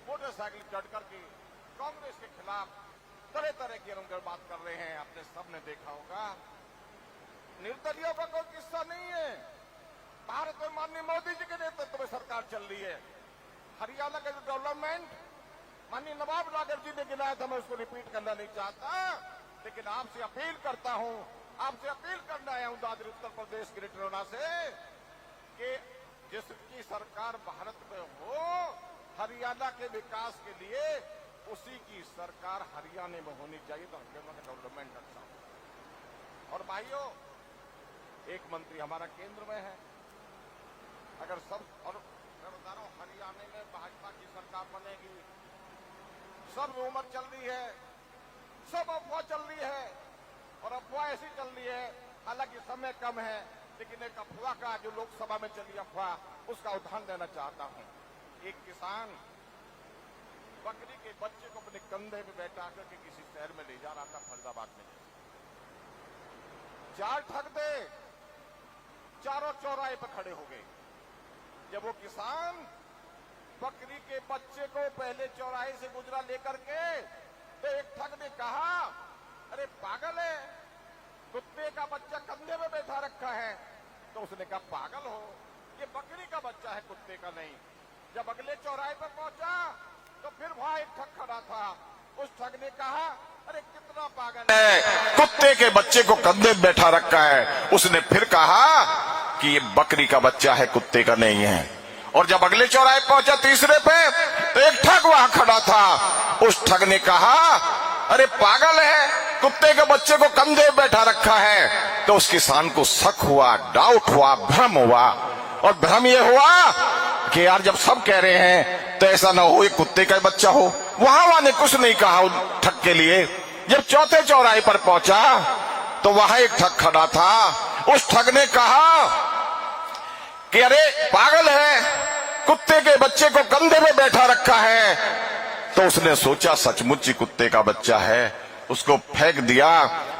मोटरसाइकिल चढ़ करके कांग्रेस के खिलाफ तरह तरह की रंगत बात कर रहे हैं। आपने सबने देखा होगा। निर्दलियों का कोई किस्सा नहीं है। भारत में माननीय मोदी जी के नेतृत्व में सरकार चल रही है। हरियाणा का जो डेवलपमेंट माननीय नवाब नागर जी ने गिनाया था, मैं उसको रिपीट करना नहीं चाहता, लेकिन आपसे अपील करता हूं, आपसे अपील करना आया हूं दादरी उत्तर प्रदेश ग्रेटर नोएडा से कि जिसकी सरकार भारत में हो, हरियाणा के विकास के लिए उसी की सरकार हरियाणा में होनी चाहिए, तो हरियाणा का डेवलपमेंट अच्छा हो। और भाइयों, एक मंत्री हमारा केंद्र में है। अगर सब, और मैं बता रहा हूं, हरियाणा में भाजपा की सरकार बनेगी, सब उम्र चल रही है, सब अफवाह चल रही है, और अफवाह ऐसी चल रही है, हालांकि समय कम है, लेकिन एक अफवाह का जो लोकसभा में चली अफवाह, उसका उदाहरण देना चाहता हूं। एक किसान बकरी के बच्चे को अपने कंधे पे बैठा करके किसी शहर में ले जा रहा था, फरीदाबाद में। 4 ठग दे चारों चौराहे पर खड़े हो गए। जब वो किसान बकरी के बच्चे को पहले चौराहे से गुजरा लेकर के, तो एक ठग ने कहा, अरे पागल है, कुत्ते का बच्चा कंधे में बैठा रखा है। तो उसने कहा, पागल हो, ये बकरी का बच्चा है, कुत्ते का नहीं। जब अगले चौराहे पर पहुंचा तो फिर वहां एक ठग खड़ा था। उस ठग ने कहा, अरे कितना पागल है, कुत्ते के बच्चे को कंधे में बैठा रखा है। उसने फिर कहा कि ये बकरी का बच्चा है, कुत्ते का नहीं है। और जब अगले चौराहे पहुंचा तीसरे पे, तो एक ठग वहां खड़ा था। उस ठग ने कहा, अरे पागल है, कुत्ते के बच्चे को कंधे में बैठा रखा है। तो उस किसान को शक हुआ, डाउट हुआ, भ्रम हुआ। और भ्रम ये हुआ कि यार जब सब कह रहे हैं तो ऐसा ना हो ये कुत्ते का बच्चा हो। वहां ने कुछ नहीं कहा उस ठग के लिए। जब चौथे चौराहे पर पहुंचा तो वहां एक ठग खड़ा था। उस ठग ने कहा कि अरे पागल है, कुत्ते के बच्चे को कंधे में बैठा रखा है। तो उसने सोचा सचमुच ही कुत्ते का बच्चा है, उसको फेंक दिया।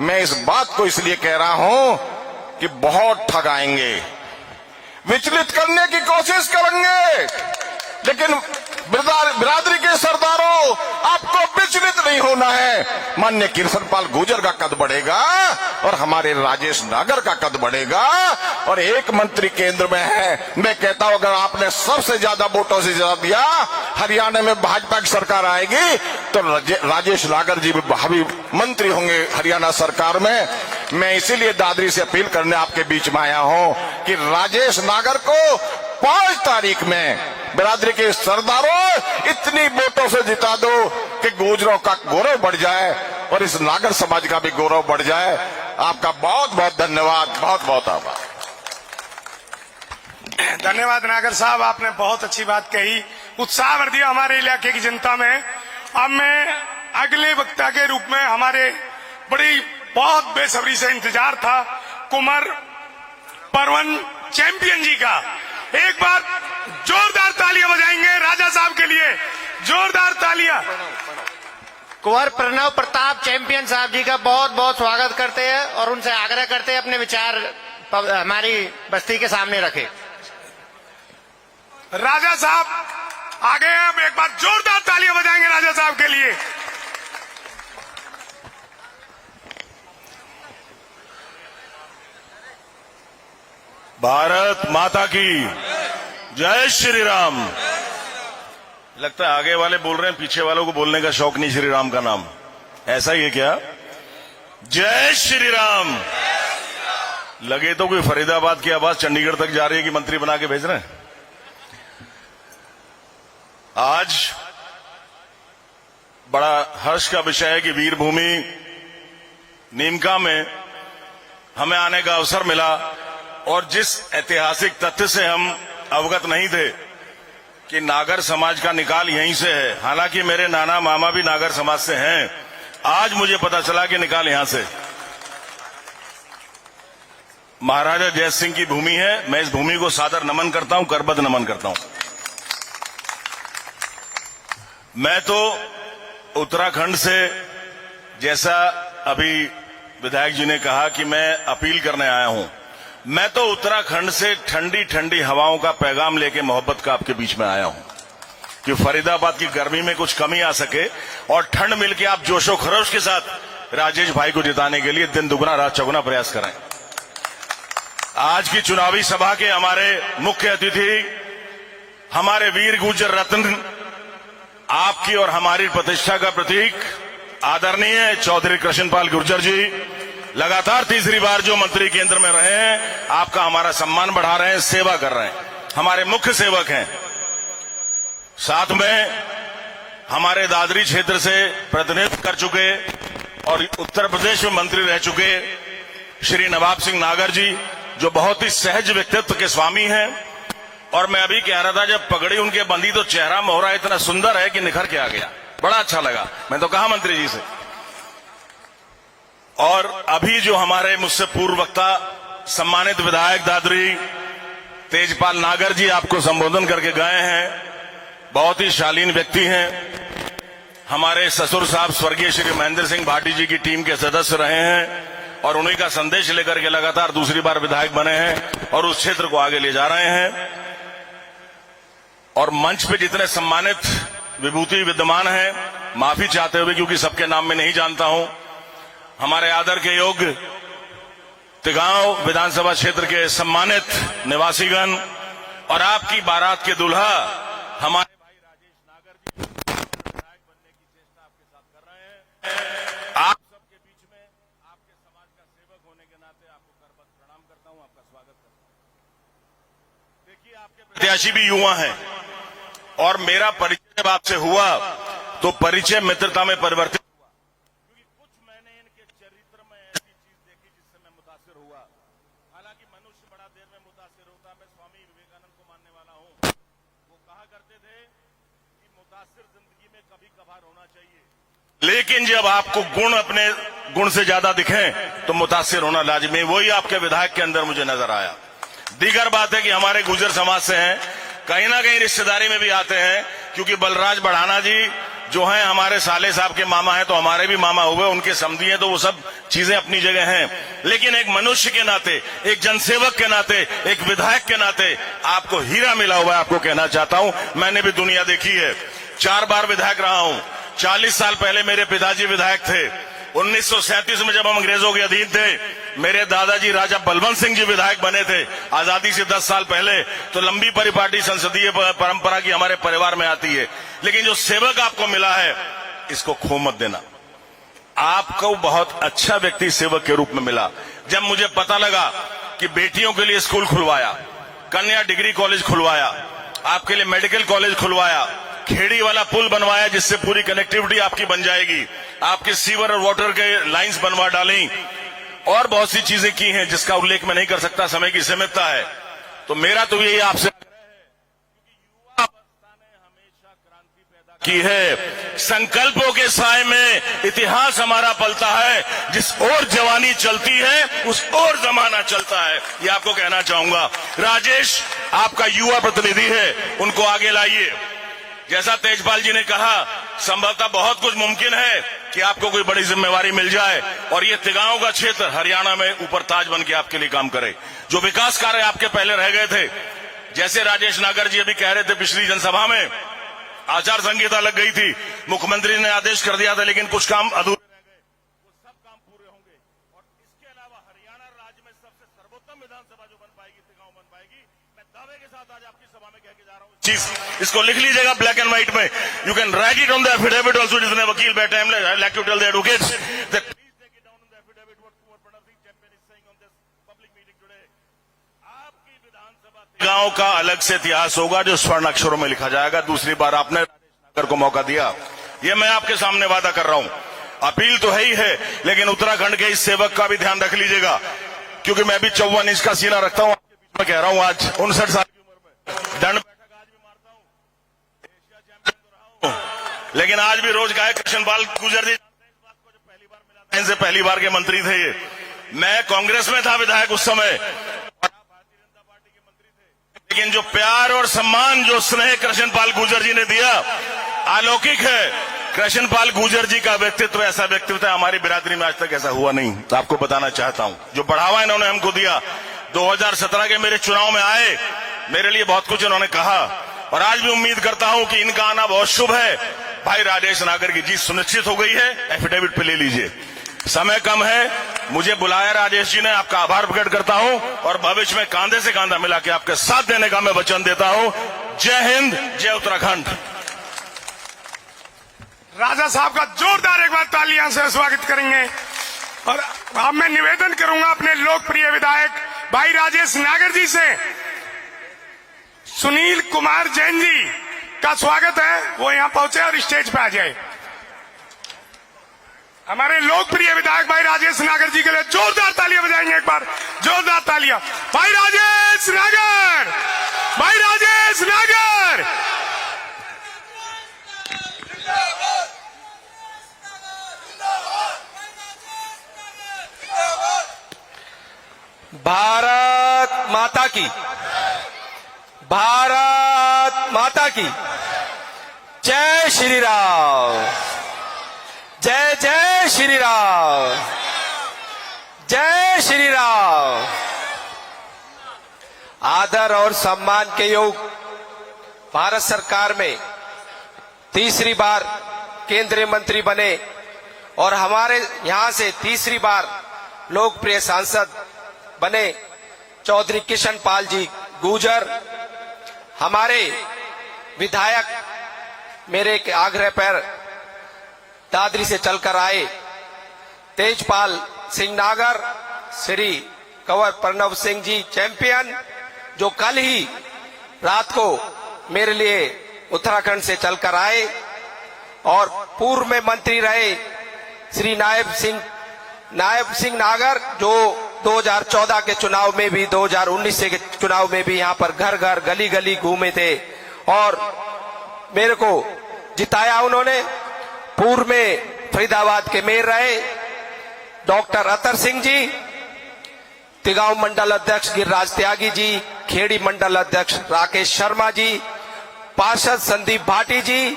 मैं इस बात को इसलिए कह रहा हूं कि बहुत ठग आएंगे, विचलित करने की कोशिश करेंगे, लेकिन बिरादरी के सरदारों, आपको विचलित नहीं होना है। माननीय कृष्णपाल गुर्जर का कद बढ़ेगा और हमारे राजेश नागर का कद बढ़ेगा, और एक मंत्री केंद्र में है। मैं कहता हूं, अगर आपने सबसे ज्यादा वोटों से ज्यादा दिया, हरियाणा में भाजपा की सरकार आएगी तो राजेश नागर जी भी भावी मंत्री होंगे हरियाणा सरकार में। मैं इसीलिए दादरी से अपील करने आपके बीच में आया हूं कि राजेश नागर को 5 तारीख में बिरादरी के सरदारों इतनी वोटों से जिता दो कि गुर्जरों का गौरव बढ़ जाए और इस नागर समाज का भी गौरव बढ़ जाए। आपका बहुत बहुत धन्यवाद, बहुत बहुत आभार। धन्यवाद नागर साहब, आपने बहुत अच्छी बात कही, उत्साह भर दिया हमारे इलाके की जनता में। अब मैं अगले वक्ता के रूप में, हमारे बड़ी बहुत बेसब्री से इंतजार था, कुमार परवन चैंपियन जी का। एक बार जोरदार तालियां बजाएंगे राजा साहब के लिए, जोरदार तालियां। कुंवर प्रणव प्रताप चैंपियन साहब जी का बहुत बहुत स्वागत करते हैं और उनसे आग्रह करते हैं अपने विचार हमारी बस्ती के सामने रखें। राजा साहब आगे हैं, अब एक बार जोरदार तालियां बजाएंगे राजा साहब के लिए। भारत माता की जय श्री राम। लगता है आगे वाले बोल रहे हैं, पीछे वालों को बोलने का शौक नहीं श्री राम का नाम, ऐसा ही है क्या? जय श्री राम। लगे तो कोई फरीदाबाद की आवाज चंडीगढ़ तक जा रही है कि मंत्री बना के भेज रहे हैं। आज बड़ा हर्ष का विषय है कि वीरभूमि नीमका में हमें आने का अवसर मिला, और जिस ऐतिहासिक तथ्य से हम अवगत नहीं थे कि नागर समाज का निकाल यहीं से है, हालांकि मेरे नाना मामा भी नागर समाज से हैं, आज मुझे पता चला कि निकाल यहां से। महाराजा जय सिंह की भूमि है। मैं इस भूमि को सादर नमन करता हूं, करबद्ध नमन करता हूं। मैं तो उत्तराखंड से, जैसा अभी विधायक जी ने कहा कि मैं अपील करने आया हूं, मैं तो उत्तराखंड से ठंडी ठंडी हवाओं का पैगाम लेके मोहब्बत का आपके बीच में आया हूं कि फरीदाबाद की गर्मी में कुछ कमी आ सके और ठंड मिलके आप जोशो खरोश के साथ राजेश भाई को जिताने के लिए दिन दुगना रात चौगुना प्रयास करें। आज की चुनावी सभा के हमारे मुख्य अतिथि, हमारे वीर गुर्जर रत्न, आपकी और हमारी प्रतिष्ठा का प्रतीक आदरणीय चौधरी कृष्णपाल गुर्जर जी, लगातार तीसरी बार जो मंत्री केंद्र में रहे हैं, आपका हमारा सम्मान बढ़ा रहे हैं, सेवा कर रहे हैं, हमारे मुख्य सेवक हैं। साथ में हमारे दादरी क्षेत्र से प्रतिनिधित्व कर चुके और उत्तर प्रदेश में मंत्री रह चुके श्री नवाब सिंह नागर जी, जो बहुत ही सहज व्यक्तित्व के स्वामी हैं। और मैं अभी कह रहा था, जब पगड़ी उनके बंदी तो चेहरा मोहरा इतना सुंदर है कि निखर के आ गया, बड़ा अच्छा लगा। मैं तो कहा मंत्री जी से। और अभी जो हमारे मुझसे पूर्व वक्ता सम्मानित विधायक दादरी तेजपाल नागर जी आपको संबोधन करके गए हैं, बहुत ही शालीन व्यक्ति हैं। हमारे ससुर साहब स्वर्गीय श्री महेंद्र सिंह भाटी जी की टीम के सदस्य रहे हैं और उन्हीं का संदेश लेकर के लगातार दूसरी बार विधायक बने हैं और उस क्षेत्र को आगे ले जा रहे हैं। और मंच पे जितने सम्मानित विभूति विद्यमान हैं, माफी चाहते हुए क्योंकि सबके नाम में नहीं जानता हूं, हमारे आदर के योग्य तिगांव विधानसभा क्षेत्र के सम्मानित निवासीगण और आपकी बारात के दूल्हा हमारे भाई राजेश नागर जी विधायक बनने की चेष्टा आपके साथ कर रहे हैं। आप सबके बीच में आपके समाज का सेवक होने के नाते आपको करबद्ध प्रणाम करता हूं, आपका स्वागत करता हूं। देखिए, आपके प्रत्याशी भी युवा हैं और मेरा परिचय जब आपसे हुआ तो परिचय मित्रता में परिवर्तित हुआ, क्योंकि कुछ मैंने इनके चरित्र में ऐसी चीज देखी जिससे मैं मुतासिर हुआ। हालांकि मनुष्य बड़ा देर में मुतासिर होता। मैं स्वामी विवेकानंद को मानने वाला हूं। वो कहा करते थे कि मुतासिर जिंदगी में कभी कभार होना चाहिए, लेकिन जब आपको गुण अपने गुण से ज्यादा दिखें तो मुतासिर होना लाजिमी। वही आपके विधायक के अंदर मुझे नजर आया। दीगर बात है कि हमारे गुर्जर समाज से हैं, कहीं ना कहीं रिश्तेदारी में भी आते हैं, क्योंकि बलराज बढ़ाना जी जो हैं हमारे साले साहब के मामा हैं तो हमारे भी मामा हुए, उनके समधी हैं, तो वो सब चीजें अपनी जगह हैं। लेकिन एक मनुष्य के नाते, एक जनसेवक के नाते, एक विधायक के नाते आपको हीरा मिला हुआ है, आपको कहना चाहता हूं। मैंने भी दुनिया देखी है, 4 बार विधायक रहा हूं। 40 साल पहले मेरे पिताजी विधायक थे। 1937 में जब हम अंग्रेजों के अधीन थे, मेरे दादाजी राजा बलवंत सिंह जी विधायक बने थे, आजादी से 10 साल पहले। तो लंबी परिपाटी संसदीय परंपरा की हमारे परिवार में आती है। लेकिन जो सेवक आपको मिला है, इसको खो मत देना। आपको बहुत अच्छा व्यक्ति सेवक के रूप में मिला। जब मुझे पता लगा कि बेटियों के लिए स्कूल खुलवाया, कन्या डिग्री कॉलेज खुलवाया, आपके लिए मेडिकल कॉलेज खुलवाया, खेड़ी वाला पुल बनवाया जिससे पूरी कनेक्टिविटी आपकी बन जाएगी, आपके सीवर और वाटर के लाइंस बनवा डाली, और बहुत सी चीजें की हैं जिसका उल्लेख मैं नहीं कर सकता, समय की सीमितता है। तो मेरा तो यही आपसे युवा अवस्था ने हमेशा क्रांति पैदा की है। संकल्पों के साए में इतिहास हमारा पलता है। जिस ओर जवानी चलती है उस ओर जमाना चलता है, ये आपको कहना चाहूंगा। राजेश आपका युवा प्रतिनिधि है, उनको आगे लाइए। जैसा तेजपाल जी ने कहा, संभवतः बहुत कुछ मुमकिन है कि आपको कोई बड़ी जिम्मेवारी मिल जाए और ये तिगांव का क्षेत्र हरियाणा में ऊपर ताज बन के आपके लिए काम करे। जो विकास कार्य आपके पहले रह गए थे, जैसे राजेश नागर जी अभी कह रहे थे, पिछली जनसभा में आचार संहिता लग गई थी, मुख्यमंत्री ने आदेश कर दिया था, लेकिन कुछ काम अधूरे रह गए, वो सब काम पूरे होंगे। और इसके अलावा हरियाणा राज्य में सबसे सर्वोत्तम विधानसभा जो बन पाएगी, तिगांव बन पाएगी। मैं दावे के साथ आज आपकी सभा में कह के जा रहा हूँ चीज, इसको लिख लीजिएगा ब्लैक एंड व्हाइट में। You can write it on the affidavit also, जिसने वकील बैठे हैं, I like to tell the advocates that please take it down on the affidavit what Kunwar Pranav Singh Champion is saying on this public meeting today. आपकी विधानसभा तिगांव का अलग से इतिहास होगा जो स्वर्ण अक्षरों में लिखा जाएगा। दूसरी बार आपने राजेश नागर को मौका दिया, ये मैं आपके सामने वादा कर रहा हूं। अपील तो है ही है, लेकिन उत्तराखंड के इस सेवक का भी ध्यान रख लीजिएगा, क्योंकि मैं भी 54 इंच का सीना रखता हूं। आपके बीच में कह रहा हूं, आज 59 साल की उम्र में दंड बैठक आज भी मारता हूं, एशिया चैंपियन तो रहा हूं, लेकिन आज भी रोज गाय कृष्णपाल गुर्जर जी जानते हैं इस बात को, जो पहली बार मिला था इनसे, पहली बार के मंत्री थे ये। मैं कांग्रेस में था विधायक उस समय, भारतीय जनता पार्टी के मंत्री थे, लेकिन जो प्यार और सम्मान, जो स्नेह कृष्णपाल गुर्जर जी ने दिया, अलौकिक है। कृष्णपाल गुर्जर जी का व्यक्तित्व ऐसा व्यक्तित्व है, हमारी बिरादरी में आज तक ऐसा हुआ नहीं। तो आपको बताना चाहता हूं, जो बढ़ावा इन्होंने हमको दिया, 2017 के मेरे चुनाव में आए, मेरे लिए बहुत कुछ इन्होंने कहा, और आज भी उम्मीद करता हूं कि इनका आना बहुत शुभ है। भाई राजेश नागर की जीत सुनिश्चित हो गई है, एफिडेविट पे ले लीजिए, समय कम है। मुझे बुलाया राजेश जी ने, आपका आभार प्रकट करता हूं, और भविष्य में कांधे से कांधा मिला के आपके साथ देने का मैं वचन देता हूं। जय हिंद, जय उत्तराखंड। राजा साहब का जोरदार एक बार तालियां से स्वागत करेंगे। और अब मैं निवेदन करूंगा अपने लोकप्रिय विधायक भाई राजेश नागर जी से, सुनील कुमार जैन जी का स्वागत है, वो यहां पहुंचे और स्टेज पे आ जाए। हमारे लोकप्रिय विधायक भाई राजेश नागर जी के लिए जोरदार तालियां बजाएंगे, एक बार जोरदार तालियां। भाई राजेश नागर, भाई राजेश नागर। भारत माता की, भारत माता की जय श्री राम, जय जय श्री राम, जय श्री राम। आदर और सम्मान के योग भारत सरकार में तीसरी बार केंद्रीय मंत्री बने और हमारे यहां से तीसरी बार लोकप्रिय सांसद बने चौधरी किशन पाल जी गुर्जर, हमारे विधायक मेरे के आग्रह पर दादरी से चलकर आए तेजपाल सिंह नागर, श्री कंवर प्रणव सिंह जी चैंपियन, जो कल ही रात को मेरे लिए उत्तराखंड से चलकर आए, और पूर्व में मंत्री रहे श्री नायब सिंह नागर, जो 2014 के चुनाव में भी, 2019 के चुनाव में भी यहां पर घर घर गली गली घूमे थे और मेरे को जिताया उन्होंने। पूर्व में फरीदाबाद के मेयर रहे डॉक्टर अतर सिंह जी, तिगांव मंडल अध्यक्ष गिरिराज त्यागी जी, खेड़ी मंडल अध्यक्ष राकेश शर्मा जी, पार्षद संदीप भाटी जी,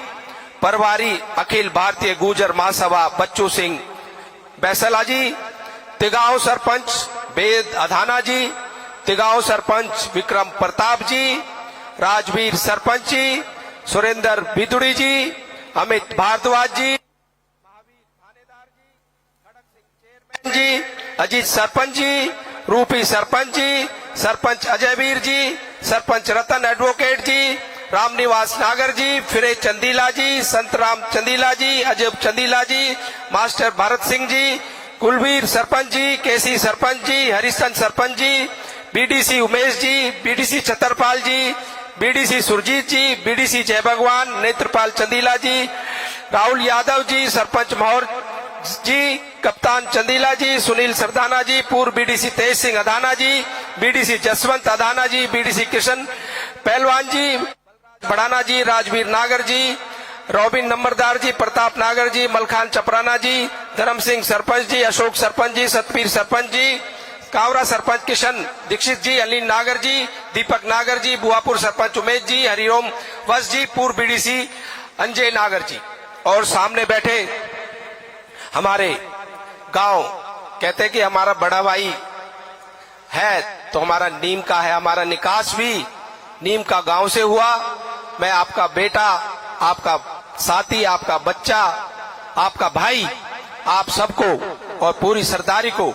प्रभारी अखिल भारतीय गुर्जर महासभा बच्चू सिंह बैसला जी, तिगांव सरपंच वेद अधाना जी, तिगांव सरपंच विक्रम प्रताप जी, राजवीर सरपंच जी, सुरेंद्र बिदुड़ी जी, अमित भारद्वाज जी, जी, अजीत सरपंच जी, रूपी सरपंच जी, सरपंच अजयवीर जी, सरपंच रतन एडवोकेट जी, रामनिवास नागर जी, फिरेज चंदीला जी, संतराम चंदीला जी, अजय चंदीला जी, मास्टर भरत सिंह जी, कुलवीर सरपंच जी, केसी सरपंच जी, हरिश्चंद सरपंच जी, बीडीसी उमेश जी, बीडीसी छतरपाल जी, बीडीसी सुरजीत जी, बीडीसी जय भगवान, नेत्रपाल चंदीला जी, राहुल यादव जी, सरपंच महौर जी, कप्तान चंदीला जी, सुनील सरदाना जी, पूर्व बीडीसी तेज सिंह अदाना जी, बीडीसी जसवंत अदाना जी, बीडीसी किशन पहलवान जी, बड़ाना जी, राजवीर नागर जी, रॉबिन नंबरदार जी, प्रताप नागर जी, मलखान चपराना जी, धर्म सिंह सरपंच जी, अशोक सरपंच जी, सतपीर सरपंच जी, कावरा सरपंच किशन दीक्षित जी, अलीन नागर जी, दीपक नागर जी, बुआपुर सरपंच उमेश जी, हरिओम वस जी, पूर्व बीडीसी अंजय नागर जी, और सामने बैठे हमारे गांव, कहते कि हमारा बड़ा भाई है तो हमारा नीम का है, हमारा निकास भी नीम का गांव से हुआ। मैं आपका बेटा, आपका साथी, आपका बच्चा, आपका भाई, आप सबको और पूरी सरदारी को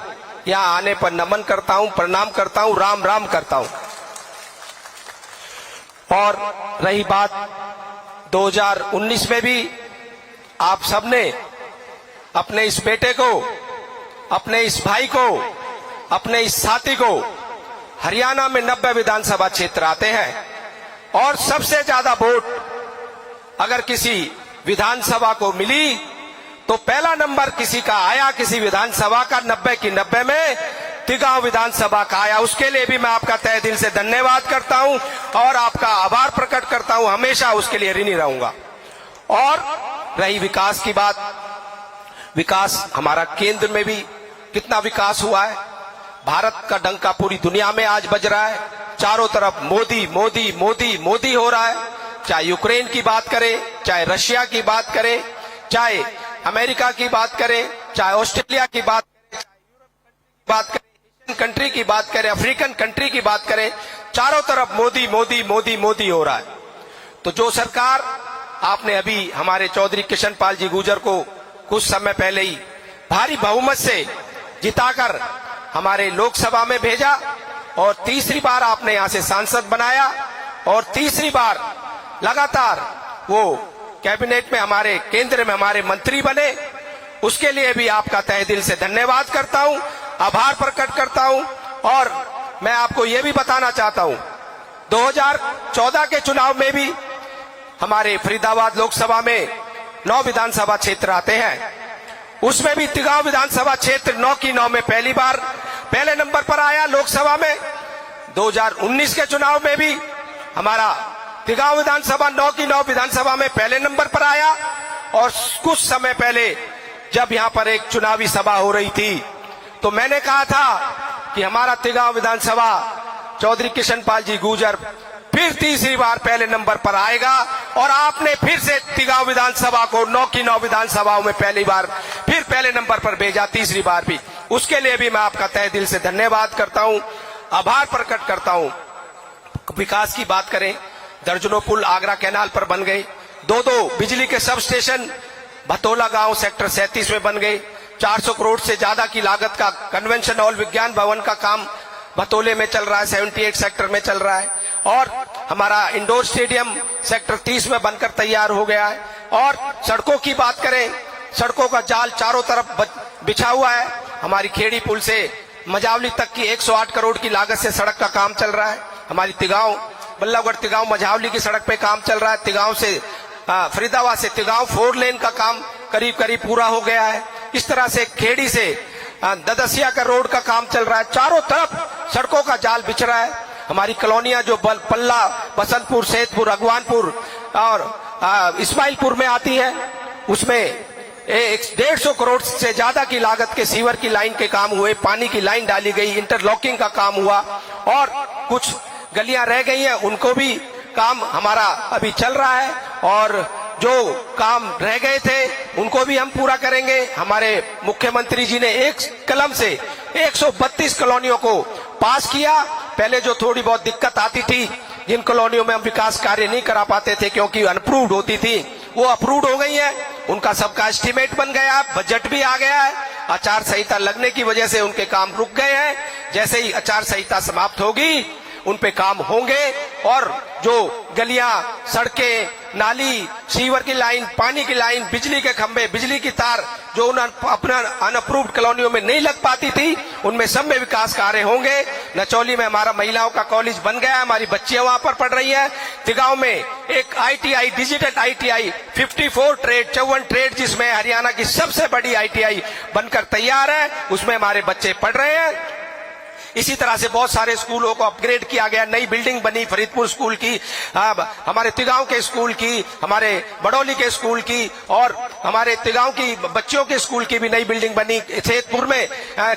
यहाँ आने पर नमन करता हूँ, प्रणाम करता हूँ, राम राम करता हूँ। और रही बात 2019 में भी आप सबने अपने इस बेटे को, अपने इस भाई को, अपने इस साथी को, हरियाणा में 90 विधानसभा क्षेत्र आते हैं और सबसे ज्यादा वोट अगर किसी विधानसभा को मिली तो पहला नंबर किसी का आया, किसी विधानसभा का 90 की 90 में तिगांव विधानसभा का आया। उसके लिए भी मैं आपका तहे दिल से धन्यवाद करता हूं और आपका आभार प्रकट करता हूं, हमेशा उसके लिए ऋणी रहूंगा। और रही विकास की बात, विकास हमारा केंद्र में भी कितना विकास हुआ है, भारत का डंका पूरी दुनिया में आज बज रहा है, चारों तरफ मोदी मोदी मोदी मोदी हो रहा है। चाहे यूक्रेन की बात करें, चाहे रशिया की बात करें, चाहे अमेरिका की बात करें, चाहे ऑस्ट्रेलिया की बात करें, एशियन कंट्री की बात करें, अफ्रीकन कंट्री की बात करें, चारों तरफ मोदी मोदी मोदी मोदी हो रहा है। तो जो सरकार आपने अभी हमारे चौधरी किशन पाल जी गुर्जर को कुछ समय पहले ही भारी बहुमत से जिताकर हमारे लोकसभा में भेजा और तीसरी बार आपने यहां से सांसद बनाया और तीसरी बार लगातार वो कैबिनेट में, हमारे केंद्र में हमारे मंत्री बने, उसके लिए भी आपका तहे दिल से धन्यवाद करता हूं, आभार प्रकट करता हूं। और मैं आपको ये भी बताना चाहता हूं, 2014 के चुनाव में भी हमारे फरीदाबाद लोकसभा में 9 विधानसभा क्षेत्र आते हैं, उसमें भी तिगांव विधानसभा क्षेत्र 9 की 9 में पहली बार पहले नंबर पर आया लोकसभा में। 2019 के चुनाव में भी हमारा तिगांव विधानसभा 9 की 9 विधानसभा में पहले नंबर पर आया। और कुछ समय पहले जब यहां पर एक चुनावी सभा हो रही थी तो मैंने कहा था कि हमारा तिगांव विधानसभा चौधरी किशन पाल जी गुर्जर फिर तीसरी बार पहले नंबर पर आएगा और आपने फिर से तिगांव विधानसभा को 9 की 9 विधानसभाओं में पहली बार फिर पहले नंबर पर भेजा, तीसरी बार भी। उसके लिए भी मैं आपका तहे दिल से धन्यवाद करता हूं, आभार प्रकट करता हूं। विकास की बात करें, दर्जनों पुल आगरा कैनाल पर बन गए, 2 बिजली के सब स्टेशन भतोला गांव सेक्टर 37 में बन गए, 400 करोड़ से ज्यादा की लागत का कन्वेंशन हॉल विज्ञान भवन का काम भतोले में चल रहा है, 78 सेक्टर में चल रहा है। और हमारा इंडोर स्टेडियम सेक्टर 30 में बनकर तैयार हो गया है। और सड़कों की बात करें, सड़कों का जाल चारों तरफ बिछा हुआ है। हमारी खेड़ी पुल से मझावली तक की 108 करोड़ की लागत से सड़क का काम चल रहा है। हमारी तिगांव बल्लभगढ़ तिगांव मझावली की सड़क पे काम चल रहा है। तिगांव से फरीदाबाद से तिगांव 4 लेन का काम करीब करीब पूरा हो गया है। इस तरह से खेड़ी से ददसिया का रोड का काम चल रहा है। चारों तरफ सड़कों का जाल बिछ रहा है। हमारी कॉलोनियां जो पल्ला, बसंतपुर, सैदपुर, अगवानपुर और इस्माइलपुर में आती है, उसमें 150 करोड़ से ज्यादा की लागत के सीवर की लाइन के काम हुए, पानी की लाइन डाली गई, इंटरलॉकिंग का काम हुआ और कुछ गलियां रह गई हैं, उनको भी काम हमारा अभी चल रहा है। और जो काम रह गए थे उनको भी हम पूरा करेंगे। हमारे मुख्यमंत्री जी ने एक कलम से 132 कॉलोनियों को पास किया। पहले जो थोड़ी बहुत दिक्कत आती थी, जिन कॉलोनियों में हम विकास कार्य नहीं करा पाते थे क्योंकि अनअप्रूव्ड होती थी, वो अप्रूव्ड हो गई है। उनका सबका एस्टीमेट बन गया, बजट भी आ गया है। आचार संहिता लगने की वजह से उनके काम रुक गए हैं। जैसे ही आचार संहिता समाप्त होगी उन पे काम होंगे और जो गलियां, सड़कें, नाली, सीवर की लाइन, पानी की लाइन, बिजली के खंभे, बिजली की तार जो उन अपना अनअप्रूव्ड कॉलोनियों में नहीं लग पाती थी, उनमें सब में विकास कार्य होंगे। नचौली में हमारा महिलाओं का कॉलेज बन गया है, हमारी बच्चियां वहां पर पढ़ रही हैं। तिगांव में एक ITI, digital ITI 54 trade, 54 trade, जिसमें हरियाणा की सबसे बड़ी ITI बनकर तैयार है, उसमें हमारे बच्चे पढ़ रहे हैं। इसी तरह से बहुत सारे स्कूलों को अपग्रेड किया गया, नई बिल्डिंग बनी फरीदपुर स्कूल की, हमारे तिगांव के स्कूल की, हमारे बड़ौली के स्कूल की और हमारे तिगांव की बच्चों के स्कूल की भी नई बिल्डिंग बनी। सैदपुर में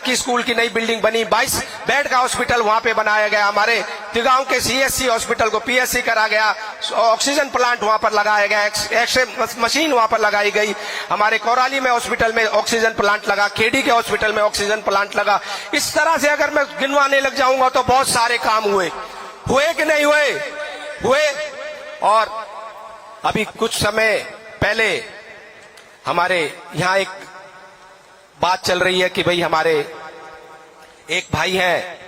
की स्कूल की नई बिल्डिंग बनी। 22 बेड का हॉस्पिटल वहां पे बनाया गया। हमारे तिगांव के CSC हॉस्पिटल को PSC करा गया। ऑक्सीजन प्लांट वहां पर लगाया गया, एक्सरे मशीन वहां पर लगाई गई। हमारे कोराली में हॉस्पिटल में ऑक्सीजन प्लांट लगा, खेड़ी के हॉस्पिटल में ऑक्सीजन प्लांट लगा। इस तरह से अगर मैं गिनवाने लग जाऊंगा तो बहुत सारे काम हुए कि नहीं हुए? हुए। और अभी कुछ समय पहले हमारे यहां एक बात चल रही है कि भाई हमारे एक भाई हैं,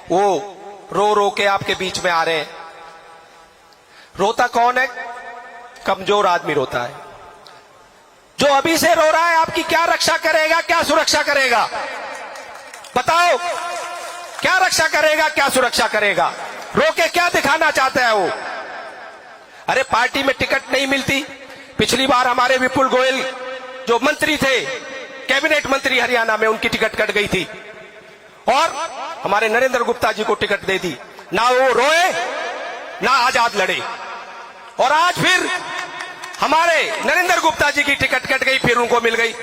वो रो रो के आपके बीच में आ रहे हैं। रोता कौन है? कमजोर आदमी रोता है। जो अभी से रो रहा है आपकी क्या रक्षा करेगा, क्या सुरक्षा करेगा? बताओ, क्या रक्षा करेगा, क्या सुरक्षा करेगा? रो के क्या दिखाना चाहता है वो? अरे पार्टी में टिकट नहीं मिलती। पिछली बार हमारे विपुल गोयल जो मंत्री थे, कैबिनेट मंत्री हरियाणा में, उनकी टिकट कट गई थी और हमारे नरेंद्र गुप्ता जी को टिकट दे दी। ना वो रोए ना आजाद लड़े। और आज फिर हमारे नरेंद्र गुप्ता जी की टिकट कट गई, फिर उनको मिल गई।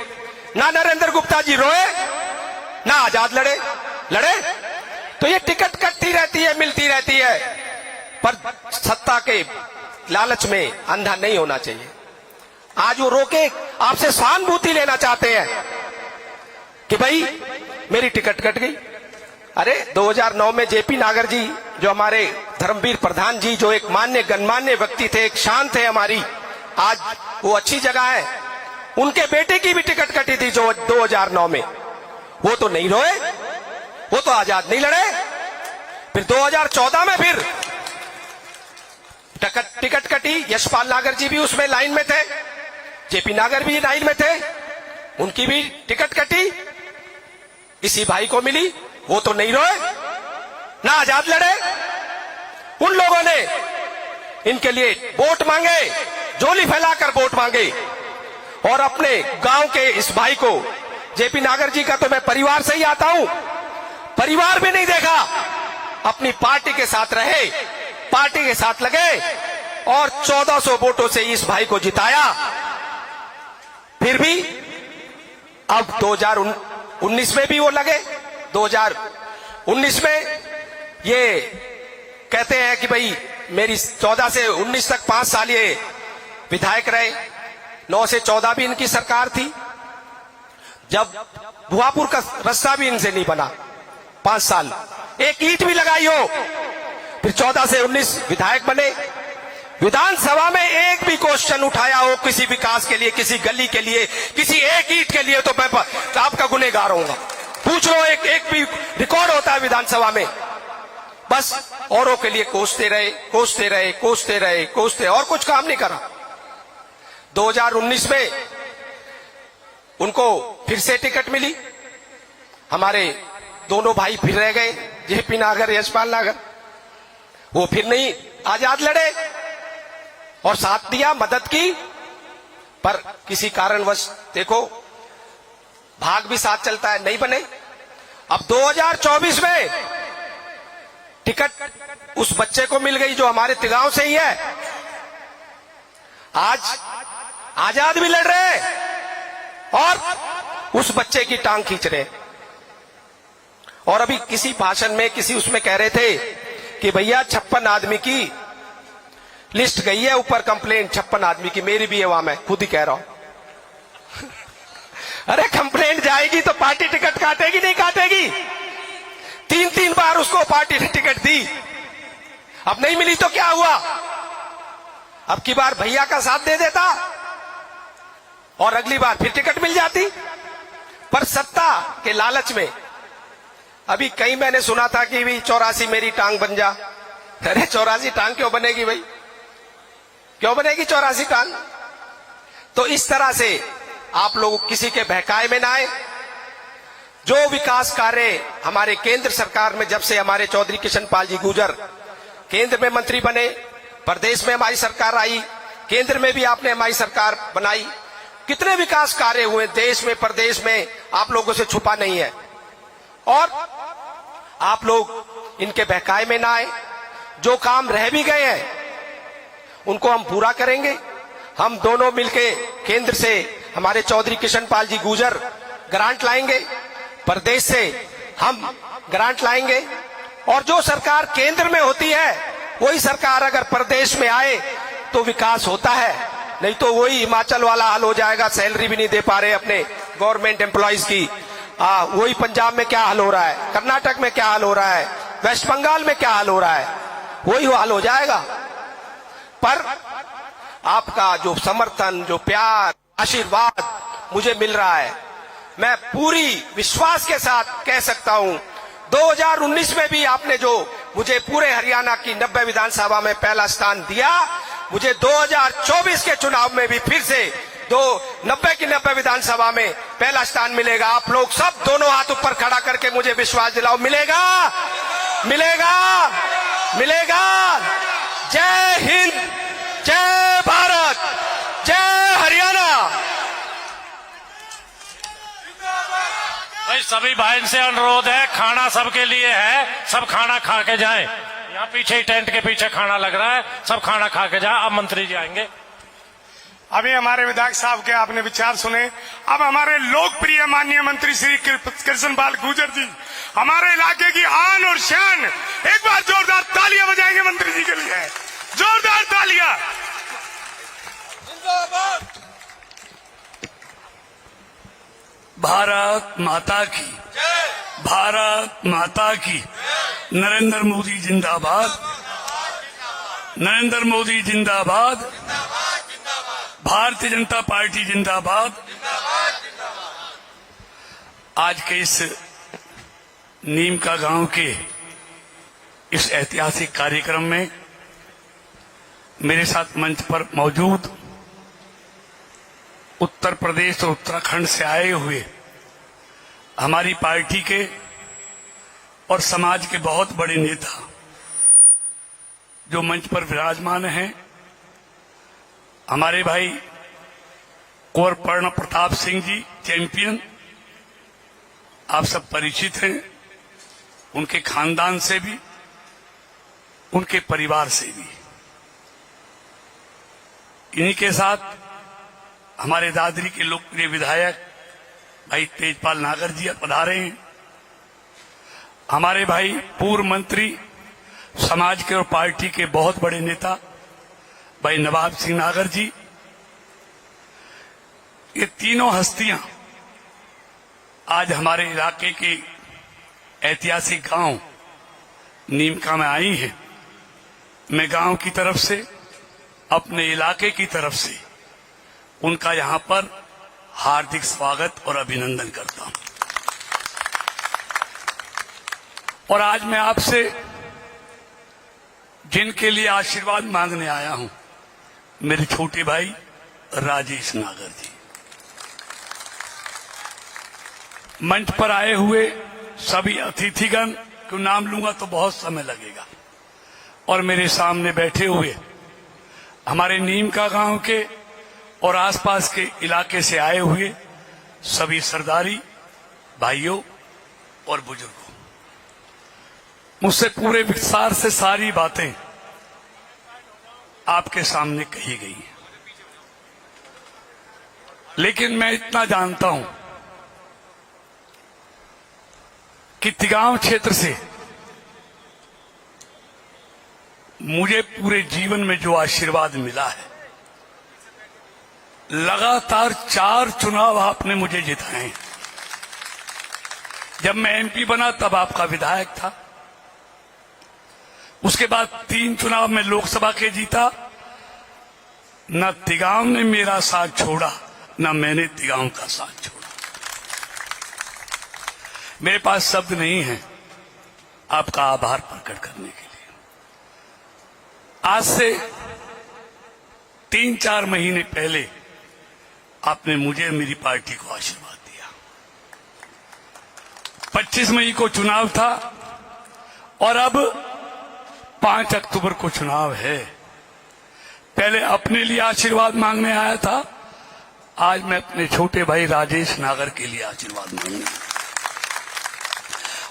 ना नरेंद्र गुप्ता जी रोए ना आजाद लड़े। तो ये टिकट कटती रहती है, मिलती रहती है, पर सत्ता के लालच में अंधा नहीं होना चाहिए। आज वो रोके आपसे सहानुभूति लेना चाहते हैं कि भाई मेरी टिकट कट गई। अरे 2009 में JP नागर जी, जो हमारे धर्मवीर प्रधान जी, जो एक मान्य गणमान्य व्यक्ति थे, एक शान थे हमारी, आज वो अच्छी जगह है। उनके बेटे की भी टिकट कटी थी जो 2009 में, वो तो नहीं रोए, वो तो आजाद नहीं लड़े। फिर 2014 में फिर टिकट कटी, यशपाल नागर जी भी उसमें लाइन में थे, JP नागर भी लाइन में थे, उनकी भी टिकट कटी, इसी भाई को मिली, वो तो नहीं रोए ना आजाद लड़े। उन लोगों ने इनके लिए वोट मांगे, झोली फैलाकर वोट मांगे और अपने गांव के इस भाई को, JP नागर जी का तो मैं परिवार से ही आता हूं, परिवार भी नहीं देखा, अपनी पार्टी के साथ रहे, पार्टी के साथ लगे और 1400 वोटों से इस भाई को जिताया। फिर भी अब 2019 में भी वो लगे। 2019 में ये कहते हैं कि भाई मेरी 14 से 19 तक 5 साल ये विधायक रहे, 9 से 14 भी इनकी सरकार थी, जब भुआपुर का रास्ता भी इनसे नहीं बना, 5 साल एक ईंट भी लगाई हो। फिर 14 से 19 विधायक बने, विधानसभा में एक भी क्वेश्चन उठाया हो किसी विकास के लिए, किसी गली के लिए, किसी एक ईंट के लिए, तो मैं आपका गुनहगार होऊंगा। पूछ लो, एक भी रिकॉर्ड होता है विधानसभा में। बस औरों के लिए कोसते रहे, और कुछ काम नहीं करा। 2019 में उनको फिर से टिकट मिली, हमारे दोनों भाई फिर रह गए, JP नागर, यशपाल नागर, वो फिर नहीं आजाद लड़े और साथ दिया, मदद की, पर किसी कारणवश देखो भाग भी साथ चलता है, नहीं बने। अब 2024 में टिकट उस बच्चे को मिल गई जो हमारे तिगांव से ही है, आज आजाद भी लड़ रहे और उस बच्चे की टांग खींच रहे। और अभी किसी भाषण में, किसी उसमें कह रहे थे कि भैया 56 आदमी की लिस्ट गई है ऊपर कंप्लेंट 56 आदमी की, मेरी भी है वहां, मैं खुद ही कह रहा हूं। अरे कंप्लेंट जाएगी तो पार्टी टिकट काटेगी नहीं काटेगी? 3-3 बार उसको पार्टी ने टिकट दी, अब नहीं मिली तो क्या हुआ? अब की बार भैया का साथ दे देता और अगली बार फिर टिकट मिल जाती। पर सत्ता के लालच में अभी कहीं मैंने सुना था कि भी 84 मेरी टांग बन जा। अरे 84 टांग क्यों बनेगी भाई? क्यों बनेगी 84 टांग? तो इस तरह से आप लोग किसी के बहकाए में ना आए। जो विकास कार्य हमारे केंद्र सरकार में, जब से हमारे चौधरी कृष्णपाल जी गुर्जर केंद्र में मंत्री बने, प्रदेश में हमारी सरकार आई, केंद्र में भी आपने हमारी सरकार बनाई, कितने विकास कार्य हुए देश में प्रदेश में, आप लोगों से छुपा नहीं है। और आप लोग इनके बहकाए में ना आए। जो काम रह भी गए हैं उनको हम पूरा करेंगे। हम दोनों मिलके केंद्र से हमारे चौधरी कृष्णपाल जी गुर्जर ग्रांट लाएंगे, प्रदेश से हम ग्रांट लाएंगे, और जो सरकार केंद्र में होती है वही सरकार अगर प्रदेश में आए तो विकास होता है, नहीं तो वही हिमाचल वाला हाल हो जाएगा, सैलरी भी नहीं दे पा रहे अपने गवर्नमेंट एम्प्लॉइज की। वही पंजाब में क्या हाल हो रहा है, कर्नाटक में क्या हाल हो रहा है, वेस्ट बंगाल में क्या हाल हो रहा है, वही हाल हो जाएगा। पर आपका जो समर्थन, जो प्यार, आशीर्वाद मुझे मिल रहा है, मैं पूरी विश्वास के साथ कह सकता हूं 2019 में भी आपने जो मुझे पूरे हरियाणा की 90 विधानसभा में पहला स्थान दिया, मुझे 2024 के चुनाव में भी फिर से 90 की 90 विधानसभा में पहला स्थान मिलेगा। आप लोग सब दोनों हाथ ऊपर खड़ा करके मुझे विश्वास दिलाओ, मिलेगा, मिलेगा, मिलेगा। जय हिंद, जय भारत, जय हरियाणा। भाई सभी भाई से अनुरोध है, खाना सबके लिए है, सब खाना खा के जाएं। यहाँ पीछे ही टेंट के पीछे खाना लग रहा है, सब खाना खा के जाएं। अब मंत्री जी आएंगे। अभी हमारे विधायक साहब के आपने विचार सुने। अब हमारे लोकप्रिय माननीय मंत्री श्री कृष्णपाल गुर्जर जी, हमारे इलाके की आन और शान, एक बार जोरदार तालियां बजाएंगे मंत्री जी के लिए, जोरदार तालियां। भारत माता की, भारत माता की। नरेंद्र मोदी जिंदाबाद, नरेंद्र मोदी जिंदाबाद, भारतीय जनता पार्टी जिंदाबाद। आज के इस नीम का गांव के इस ऐतिहासिक कार्यक्रम में मेरे साथ मंच पर मौजूद उत्तर प्रदेश और उत्तराखंड से आए हुए हमारी पार्टी के और समाज के बहुत बड़े नेता जो मंच पर विराजमान हैं, हमारे भाई कुंवर पर्ण प्रताप सिंह जी चैंपियन, आप सब परिचित हैं, उनके खानदान से भी, उनके परिवार से भी। इन्हीं के साथ हमारे दादरी के लोकप्रिय विधायक भाई तेजपाल नागर जी पधारे हैं, हमारे भाई पूर्व मंत्री समाज के और पार्टी के बहुत बड़े नेता भाई नवाब सिंह नागर जी। ये तीनों हस्तियां आज हमारे इलाके के ऐतिहासिक गांव नीमका में आई हैं। मैं गांव की तरफ से, अपने इलाके की तरफ से उनका यहां पर हार्दिक स्वागत और अभिनंदन करता हूं। और आज मैं आपसे जिनके लिए आशीर्वाद मांगने आया हूं, मेरे छोटे भाई राजेश नागर जी, मंच पर आए हुए सभी अतिथिगण, क्यों नाम लूंगा तो बहुत समय लगेगा, और मेरे सामने बैठे हुए हमारे नीम का गांव के और आसपास के इलाके से आए हुए सभी सरदारी भाइयों और बुजुर्गों, मुझसे पूरे विस्तार से सारी बातें आपके सामने कही गई हैं। लेकिन मैं इतना जानता हूं कि तिगांव क्षेत्र से मुझे पूरे जीवन में जो आशीर्वाद मिला है, लगातार 4 चुनाव आपने मुझे जिताए हैं। जब मैं एमपी बना तब आपका विधायक था, उसके बाद 3 चुनाव में लोकसभा के जीता। न तिगांव ने मेरा साथ छोड़ा, न मैंने तिगांव का साथ छोड़ा। मेरे पास शब्द नहीं है आपका आभार प्रकट करने के लिए। आज से 3-4 महीने पहले आपने मुझे मेरी पार्टी को आशीर्वाद दिया। 25 मई को चुनाव था और अब 5 अक्टूबर को चुनाव है। पहले अपने लिए आशीर्वाद मांगने आया था, आज मैं अपने छोटे भाई राजेश नागर के लिए आशीर्वाद मांगने आया।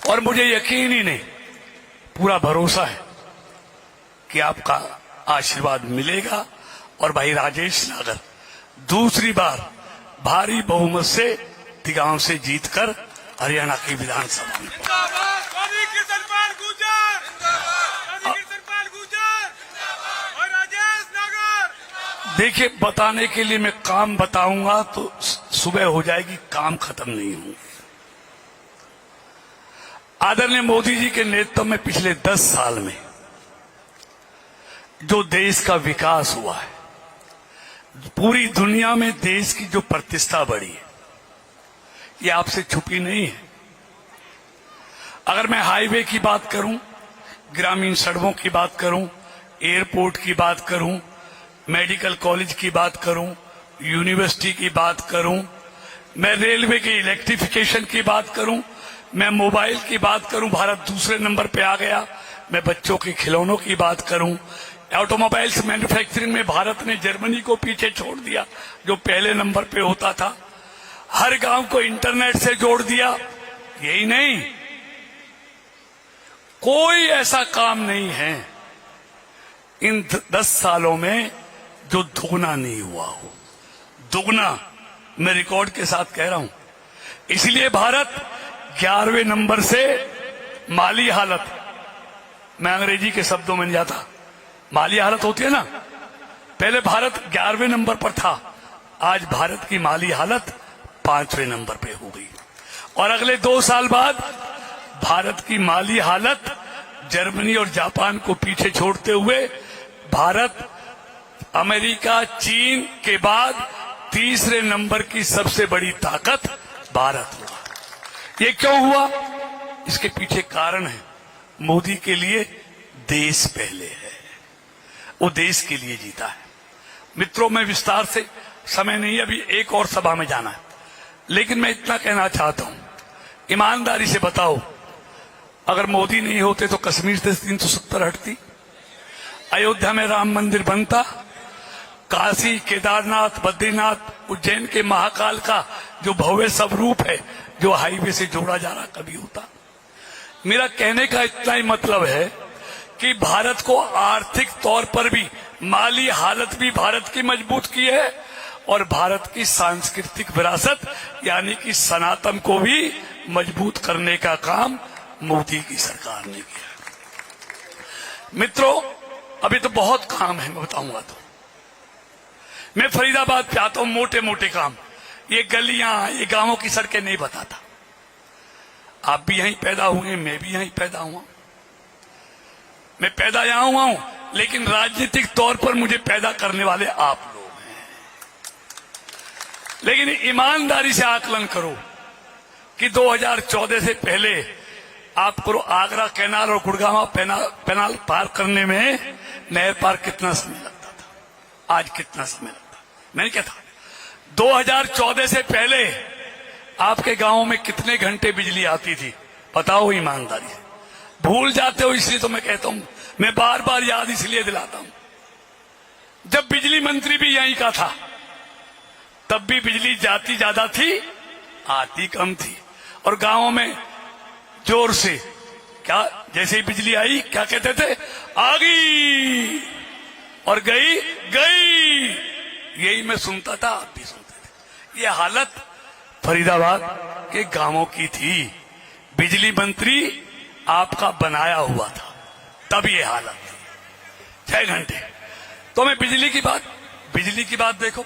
और मुझे यकीन ही नहीं, पूरा भरोसा है कि आपका आशीर्वाद मिलेगा और भाई राजेश नागर दूसरी बार भारी बहुमत से तिगांव से जीतकर हरियाणा की विधानसभा में देखिए, बताने के लिए मैं काम बताऊंगा तो सुबह हो जाएगी, काम खत्म नहीं होंगे। आदरणीय मोदी जी के नेतृत्व में पिछले 10 साल में जो देश का विकास हुआ है, पूरी दुनिया में देश की जो प्रतिष्ठा बढ़ी है, ये आपसे छुपी नहीं है। अगर मैं हाईवे की बात करूं, ग्रामीण सड़कों की बात करूं, एयरपोर्ट की बात करूं, मेडिकल कॉलेज की बात करूं, यूनिवर्सिटी की बात करूं, मैं रेलवे के इलेक्ट्रिफिकेशन की बात करूं, मैं मोबाइल की बात करूं, भारत दूसरे नंबर पे आ गया। मैं बच्चों के खिलौनों की बात करूं, ऑटोमोबाइल्स मैन्युफैक्चरिंग में भारत ने जर्मनी को पीछे छोड़ दिया जो पहले नंबर पे होता था। हर गांव को इंटरनेट से जोड़ दिया। यही नहीं, कोई ऐसा काम नहीं है इन 10 सालों में जो दुगना नहीं हुआ हो। दुगना मैं रिकॉर्ड के साथ कह रहा हूं। इसलिए भारत 11वें नंबर से माली हालत, मैं अंग्रेजी के शब्दों में नहीं जाता, माली हालत होती है ना, पहले भारत 11वें नंबर पर था, आज भारत की माली हालत 5वें नंबर पे हो गई। और अगले 2 साल बाद भारत की माली हालत जर्मनी और जापान को पीछे छोड़ते हुए भारत अमेरिका, चीन के बाद तीसरे नंबर की सबसे बड़ी ताकत भारत हुआ। ये क्यों हुआ? इसके पीछे कारण है, मोदी के लिए देश पहले है, वो देश के लिए जीता है। मित्रों, मैं विस्तार से, समय नहीं, अभी एक और सभा में जाना है, लेकिन मैं इतना कहना चाहता हूं, ईमानदारी से बताओ, अगर मोदी नहीं होते तो कश्मीर से 370 हटती, अयोध्या में राम मंदिर बनता, काशी, केदारनाथ, बद्रीनाथ, उज्जैन के महाकाल का जो भव्य स्वरूप है जो हाईवे से जोड़ा जा रहा, कभी होता। मेरा कहने का इतना ही मतलब है कि भारत को आर्थिक तौर पर भी, माली हालत भी भारत की मजबूत की है और भारत की सांस्कृतिक विरासत यानी कि सनातन को भी मजबूत करने का काम मोदी की सरकार ने किया। मित्रों, अभी तो बहुत काम है, मैं बताऊंगा तो। मैं फरीदाबाद पे आता हूं, मोटे मोटे काम, ये गलियां, ये गांवों की सड़कें नहीं बताता। आप भी यहीं पैदा हुए, मैं भी यहीं पैदा हुआ, मैं पैदा यहां हुआ हूं, लेकिन राजनीतिक तौर पर मुझे पैदा करने वाले आप लोग हैं। लेकिन ईमानदारी से आकलन करो कि 2014 से पहले आपको आगरा कैनाल और गुड़गांव कैनाल पार करने में नहर पार कितना समय लगता था, आज कितना समय लगता? मैं नहीं कहता 2014 से पहले आपके गांवों में कितने घंटे बिजली आती थी, बताओ ईमानदारी से। भूल जाते हो, इसलिए तो मैं कहता हूं, मैं बार बार याद इसलिए दिलाता हूं। जब बिजली मंत्री भी यहीं का था तब भी बिजली जाती ज्यादा थी, आती कम थी। और गांवों में जोर से क्या, जैसे ही बिजली आई क्या कहते थे, आ गई, और गई गई, यही मैं सुनता था, आप भी सुनते थे। ये हालत फरीदाबाद के गांवों की थी। बिजली मंत्री आपका बनाया हुआ था, तब ये हालत थी। 6 घंटे। तो मैं बिजली की बात देखो,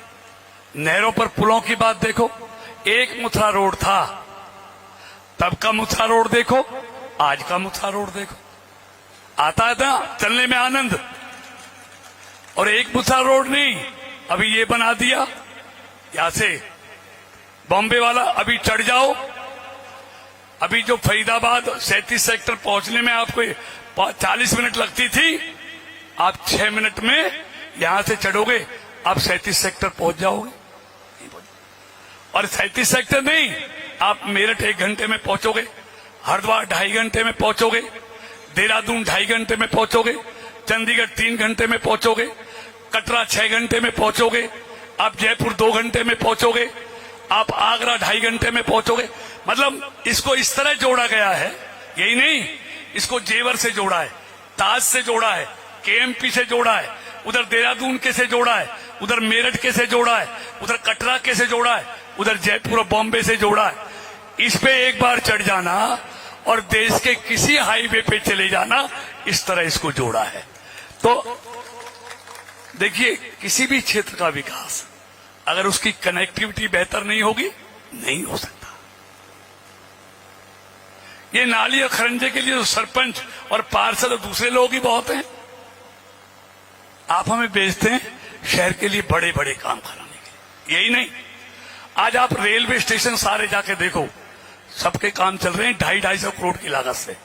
नहरों पर पुलों की बात देखो। एक मुथरा रोड था, तब का मुथरा रोड देखो, आज का मुथरा रोड देखो। आता है ना चलने में आनंद। और एक मुथरा रोड नहीं, अभी ये बना दिया, यहां से बॉम्बे वाला अभी चढ़ जाओ। अभी जो फरीदाबाद 37 सेक्टर पहुंचने में आपको 40 मिनट लगती थी, आप 6 मिनट में यहां से चढ़ोगे, आप 37 सेक्टर पहुंच जाओगे। और 37 सेक्टर नहीं, आप मेरठ 1 घंटे में पहुंचोगे, हरिद्वार 2.5 घंटे में पहुंचोगे, देहरादून 2.5 घंटे में पहुंचोगे, चंडीगढ़ 3 घंटे में पहुंचोगे, कटरा 6 घंटे में पहुंचोगे, आप जयपुर 2 घंटे में पहुंचोगे, आप आगरा 2.5 घंटे में पहुंचोगे। मतलब इसको इस तरह जोड़ा गया है, यही नहीं, इसको जेवर से जोड़ा है, ताज से जोड़ा है, केएमपी से जोड़ा है, उधर देहरादून के से जोड़ा है, उधर मेरठ के से जोड़ा है, उधर कटरा के से जोड़ा है, उधर जयपुर और बॉम्बे से जोड़ा है। इस पे एक बार चढ़ जाना और देश के किसी हाईवे पे चले जाना, इस तरह इसको जोड़ा है। तो देखिए, किसी भी क्षेत्र का विकास अगर उसकी कनेक्टिविटी बेहतर नहीं होगी, नहीं हो सकता। ये नाली और खरंजे के लिए तो सरपंच और पार्षद और दूसरे लोग ही बहुत हैं। आप हमें भेजते हैं शहर के लिए बड़े बड़े काम कराने के लिए। यही नहीं, आज आप रेलवे स्टेशन सारे जाके देखो, सबके काम चल रहे हैं 250-250 करोड़ की लागत से।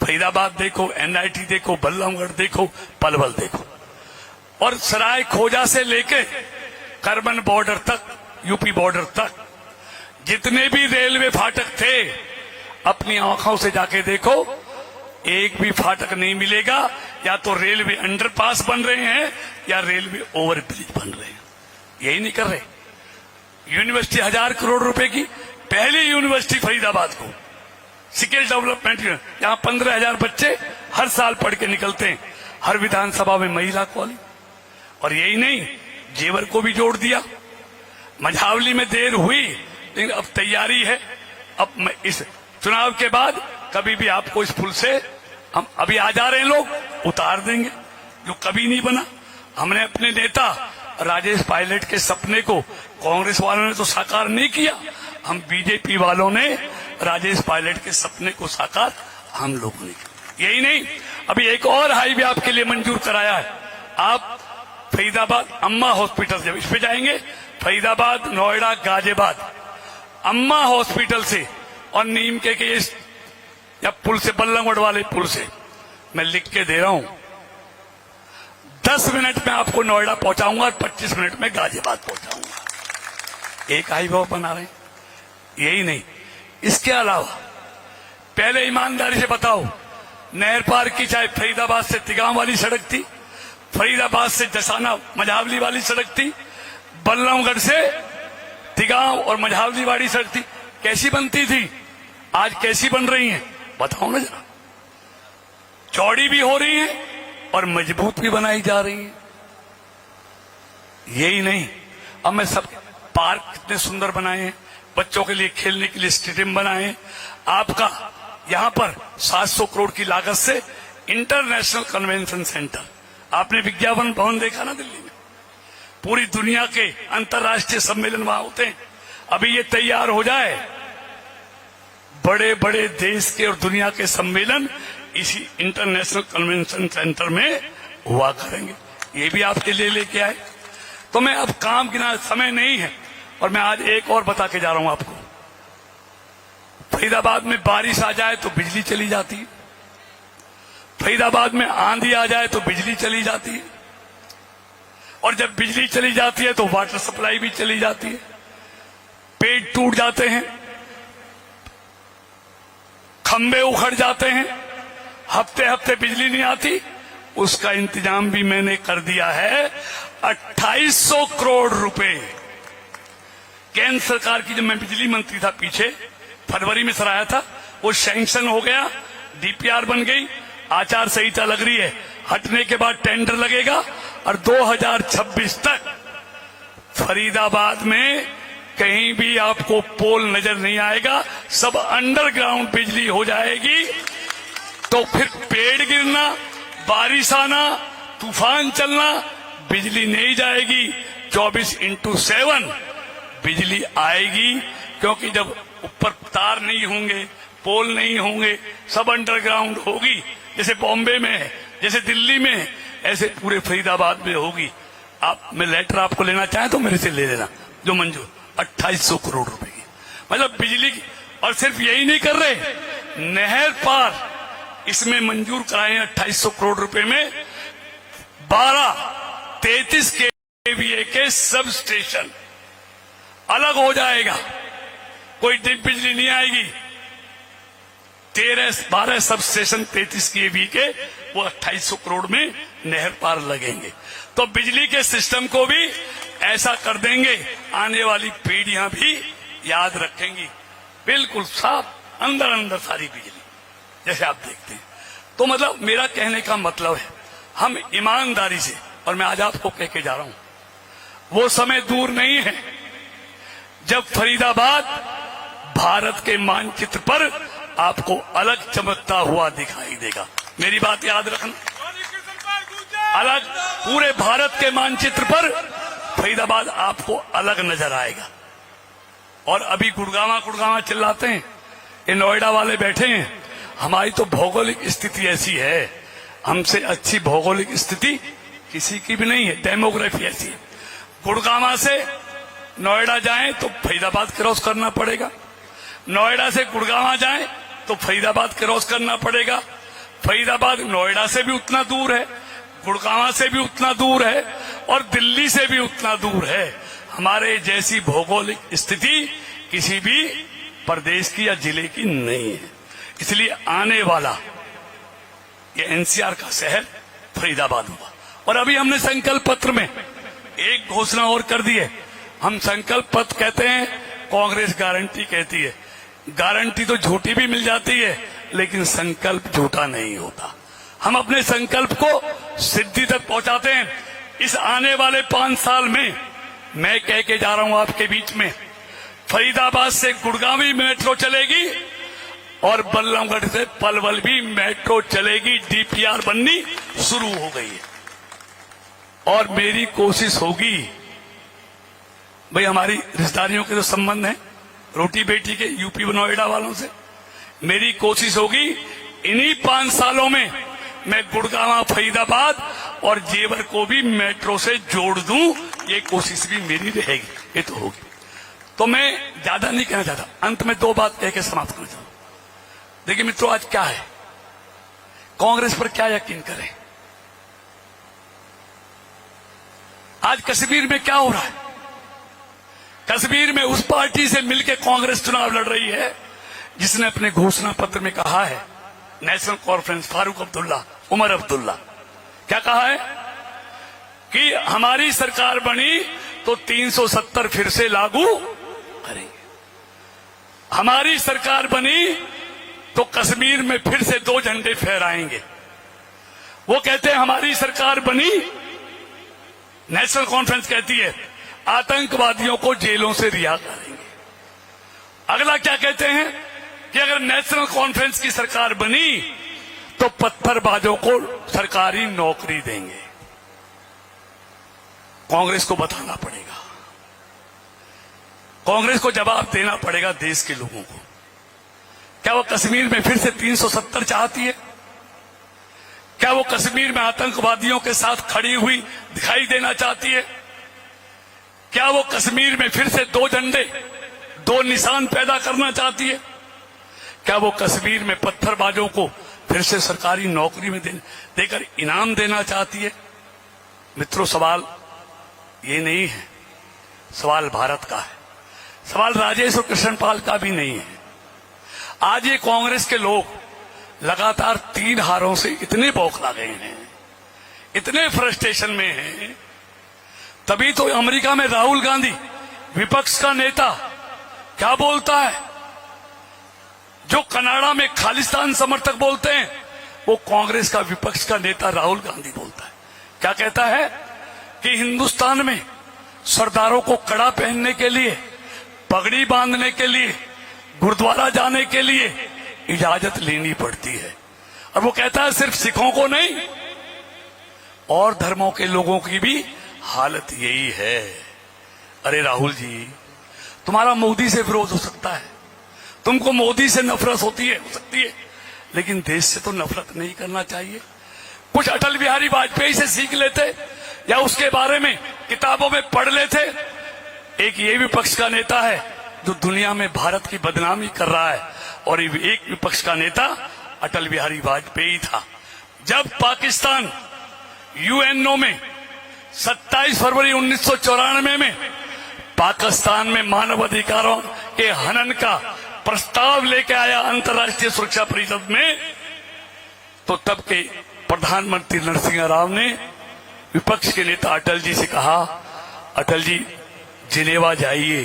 फरीदाबाद देखो, एनआईटी देखो, बल्लभगढ़ देखो, पलवल देखो, और सराय खोजा से लेके करमन बॉर्डर तक, यूपी बॉर्डर तक, जितने भी रेलवे फाटक थे, अपनी आंखों से जाके देखो, एक भी फाटक नहीं मिलेगा। या तो रेलवे अंडरपास बन रहे हैं या रेलवे ओवरब्रिज बन रहे हैं, यही नहीं कर रहे। यूनिवर्सिटी 1000 करोड़ रुपए की, पहली यूनिवर्सिटी फरीदाबाद को, स्किल डेवलपमेंट, यहां 15,000 बच्चे हर साल पढ़ के निकलते हैं, हर विधानसभा में महिला कॉलेज। और यही नहीं, जेवर को भी जोड़ दिया। मझावली में देर हुई, लेकिन अब तैयारी है। अब इस चुनाव के बाद कभी भी आपको इस पुल से, हम अभी आ जा रहे हैं लोग, उतार देंगे, जो कभी नहीं बना। हमने अपने नेता राजेश पायलट के सपने को, कांग्रेस वालों ने तो साकार नहीं किया, हम बीजेपी वालों ने राजेश पायलट के सपने को साकार हम लोगों ने किया। यही नहीं, अभी एक और हाईवे आपके लिए मंजूर कराया है। आप फरीदाबाद अम्मा हॉस्पिटल जब इस पे जाएंगे, फरीदाबाद, नोएडा, गाजियाबाद, अम्मा हॉस्पिटल से और नीम के केस या पुल से, बल्लभगढ़ वाले पुल से, मैं लिख के दे रहा हूं, 10 मिनट में आपको नोएडा पहुंचाऊंगा और 25 मिनट में गाजियाबाद पहुंचाऊंगा। एक हाईवे बना रहे हैं। यही नहीं, इसके अलावा पहले ईमानदारी से बताओ, नहर पार की चाहे फरीदाबाद से तिगांव वाली सड़क थी, फरीदाबाद से जसाना मझावली वाली सड़क थी, बल्लभगढ़ से तिगांव और मझावली वाली सड़क थी, कैसी बनती थी, आज कैसी बन रही हैं, बताओ ना जरा। चौड़ी भी हो रही है और मजबूत भी बनाई जा रही है। यही नहीं, अब मैं सब पार्क कितने सुंदर बनाए हैं, बच्चों के लिए खेलने के लिए स्टेडियम बनाए हैं। आपका यहां पर 700 करोड़ की लागत से इंटरनेशनल कन्वेंशन सेंटर, आपने विज्ञापन भवन देखा ना दिल्ली में, पूरी दुनिया के अंतर्राष्ट्रीय सम्मेलन वहां होते हैं। अभी ये तैयार हो जाए, बड़े बड़े देश के और दुनिया के सम्मेलन इसी इंटरनेशनल कन्वेंशन सेंटर में हुआ करेंगे। ये भी आपके लिए लेके आए। तो मैं अब काम गिना, समय नहीं है, और मैं आज एक और बता के जा रहा हूं आपको। फरीदाबाद में बारिश आ जाए तो बिजली चली जाती है, फरीदाबाद में आंधी आ जाए तो बिजली चली जाती है, और जब बिजली चली जाती है तो वाटर सप्लाई भी चली जाती है, पेड़ टूट जाते हैं, खंबे उखड़ जाते हैं, हफ्ते हफ्ते बिजली नहीं आती। उसका इंतजाम भी मैंने कर दिया है। 2800 करोड़ रुपए केंद्र सरकार की, जब मैं बिजली मंत्री था पीछे, फरवरी में सराहा था, वो सैंक्शन हो गया, डीपीआर बन गई, आचार संहिता लग रही है, हटने के बाद टेंडर लगेगा, और 2026 तक फरीदाबाद में कहीं भी आपको पोल नजर नहीं आएगा, सब अंडरग्राउंड बिजली हो जाएगी। तो फिर पेड़ गिरना, बारिश आना, तूफान चलना, बिजली नहीं जाएगी। 24/7 बिजली आएगी, क्योंकि जब ऊपर तार नहीं होंगे, पोल नहीं होंगे, सब अंडरग्राउंड होगी, जैसे बॉम्बे में है, जैसे दिल्ली में है, ऐसे पूरे फरीदाबाद में होगी। आप मैं लेटर आपको लेना चाहें तो मेरे से ले लेना, जो मंजूर 2800 करोड़ रुपए की, मतलब बिजली की। और सिर्फ यही नहीं कर रहे, नहर पार इसमें मंजूर कराए 2800 करोड़ रुपए में 33 केवीए के सब स्टेशन अलग हो जाएगा, कोई डिप बिजली नहीं आएगी। 12 सब स्टेशन 33 केवी के वो 2800 करोड़ में नहर पार लगेंगे। तो बिजली के सिस्टम को भी ऐसा कर देंगे, आने वाली पीढ़ियां भी याद रखेंगी, बिल्कुल साफ अंदर अंदर सारी बिजली जैसे आप देखते हैं। तो मतलब मेरा कहने का मतलब है, हम ईमानदारी से, और मैं आज आपको कह के जा रहा हूं, वो समय दूर नहीं है जब फरीदाबाद भारत के मानचित्र पर आपको अलग चमकता हुआ दिखाई देगा। मेरी बात याद रखना, अलग पूरे भारत के मानचित्र पर फरीदाबाद आपको अलग नजर आएगा। और अभी गुड़गावा चिल्लाते हैं, ये नोएडा वाले बैठे हैं। हमारी तो भौगोलिक स्थिति ऐसी है, हमसे अच्छी भौगोलिक स्थिति किसी की भी नहीं है, डेमोग्राफी ऐसी है। गुड़गावा से नोएडा जाएं तो फरीदाबाद क्रॉस करना पड़ेगा, नोएडा से गुड़गावा जाएं तो फरीदाबाद क्रॉस करना पड़ेगा। फरीदाबाद नोएडा से भी उतना दूर है, गुड़गावा से भी उतना दूर है, और दिल्ली से भी उतना दूर है। हमारे जैसी भौगोलिक स्थिति किसी भी प्रदेश की या जिले की नहीं है। इसलिए आने वाला ये एनसीआर का शहर फरीदाबाद हुआ। और अभी हमने संकल्प पत्र में एक घोषणा और कर दी है। हम संकल्प पत्र कहते हैं, कांग्रेस गारंटी कहती है। गारंटी तो झूठी भी मिल जाती है, लेकिन संकल्प झूठा नहीं होता। हम अपने संकल्प को सिद्धि तक पहुंचाते हैं। इस आने वाले 5 साल में मैं कह के जा रहा हूं आपके बीच में, फरीदाबाद से गुड़गांव मेट्रो चलेगी और बल्लभगढ़ से पलवल भी मेट्रो चलेगी। डीपीआर बननी शुरू हो गई है। और मेरी कोशिश होगी, भाई हमारी रिश्तेदारियों के जो संबंध हैं रोटी बेटी के यूपी नोएडा वालों से, मेरी कोशिश होगी इन्हीं 5 सालों में मैं गुड़गांव, फरीदाबाद और जेवर को भी मेट्रो से जोड़ दूं। ये कोशिश भी मेरी रहेगी, ये तो होगी। तो मैं ज्यादा नहीं कहना चाहता, अंत में 2 बात कह के समाप्त करना चाहता हूं। देखिए मित्रों, आज क्या है, कांग्रेस पर क्या यकीन करें। आज कश्मीर में क्या हो रहा है, कश्मीर में उस पार्टी से मिलकर कांग्रेस चुनाव लड़ रही है जिसने अपने घोषणा पत्र में कहा है, नेशनल कॉन्फ्रेंस, फारूक अब्दुल्ला, उमर अब्दुल्ला, क्या कहा है कि हमारी सरकार बनी तो 370 फिर से लागू करेंगे। हमारी सरकार बनी तो कश्मीर में फिर से 2 झंडे फहराएंगे। वो कहते हैं हमारी सरकार बनी, नेशनल कॉन्फ्रेंस कहती है आतंकवादियों को जेलों से रिहा करेंगे। अगला क्या कहते हैं कि अगर नेशनल कॉन्फ्रेंस की सरकार बनी तो पत्थरबाजों को सरकारी नौकरी देंगे। कांग्रेस को बताना पड़ेगा, कांग्रेस को जवाब देना पड़ेगा देश के लोगों को। क्या वो कश्मीर में फिर से 370 चाहती है? क्या वो कश्मीर में आतंकवादियों के साथ खड़ी हुई दिखाई देना चाहती है? क्या वो कश्मीर में फिर से 2 झंडे, 2 निशान पैदा करना चाहती है? क्या वो कश्मीर में पत्थरबाजों को फिर से सरकारी नौकरी में देकर इनाम देना चाहती है? मित्रों, सवाल ये नहीं है, सवाल भारत का है, सवाल राजेश और कृष्णपाल का भी नहीं है। आज ये कांग्रेस के लोग लगातार 3 हारों से इतने बौखला गए हैं, इतने फ्रस्ट्रेशन में हैं। तभी तो अमेरिका में राहुल गांधी, विपक्ष का नेता, क्या बोलता है, जो कनाडा में खालिस्तान समर्थक बोलते हैं, वो कांग्रेस का विपक्ष का नेता राहुल गांधी बोलता है। क्या कहता है कि हिंदुस्तान में सरदारों को कड़ा पहनने के लिए, पगड़ी बांधने के लिए, गुरुद्वारा जाने के लिए इजाजत लेनी पड़ती है। और वो कहता है सिर्फ सिखों को नहीं, और धर्मों के लोगों की भी हालत यही है। अरे राहुल जी, तुम्हारा मोदी से विरोध हो सकता है, तुमको मोदी से नफरत हो सकती है, लेकिन देश से तो नफरत नहीं करना चाहिए। कुछ अटल बिहारी वाजपेयी से सीख लेते या उसके बारे में किताबों में पढ़ लेते। एक ये विपक्ष का नेता है जो दुनिया में भारत की बदनामी कर रहा है, और एक विपक्ष का नेता अटल बिहारी वाजपेयी था। जब पाकिस्तान यूएनओ में 27 फरवरी 1994 में पाकिस्तान में मानव अधिकारों के हनन का प्रस्ताव लेके आया अंतर्राष्ट्रीय सुरक्षा परिषद में, तो तब के प्रधानमंत्री नरसिंह राव ने विपक्ष के नेता अटल जी से कहा, अटल जी जिनेवा जाइए,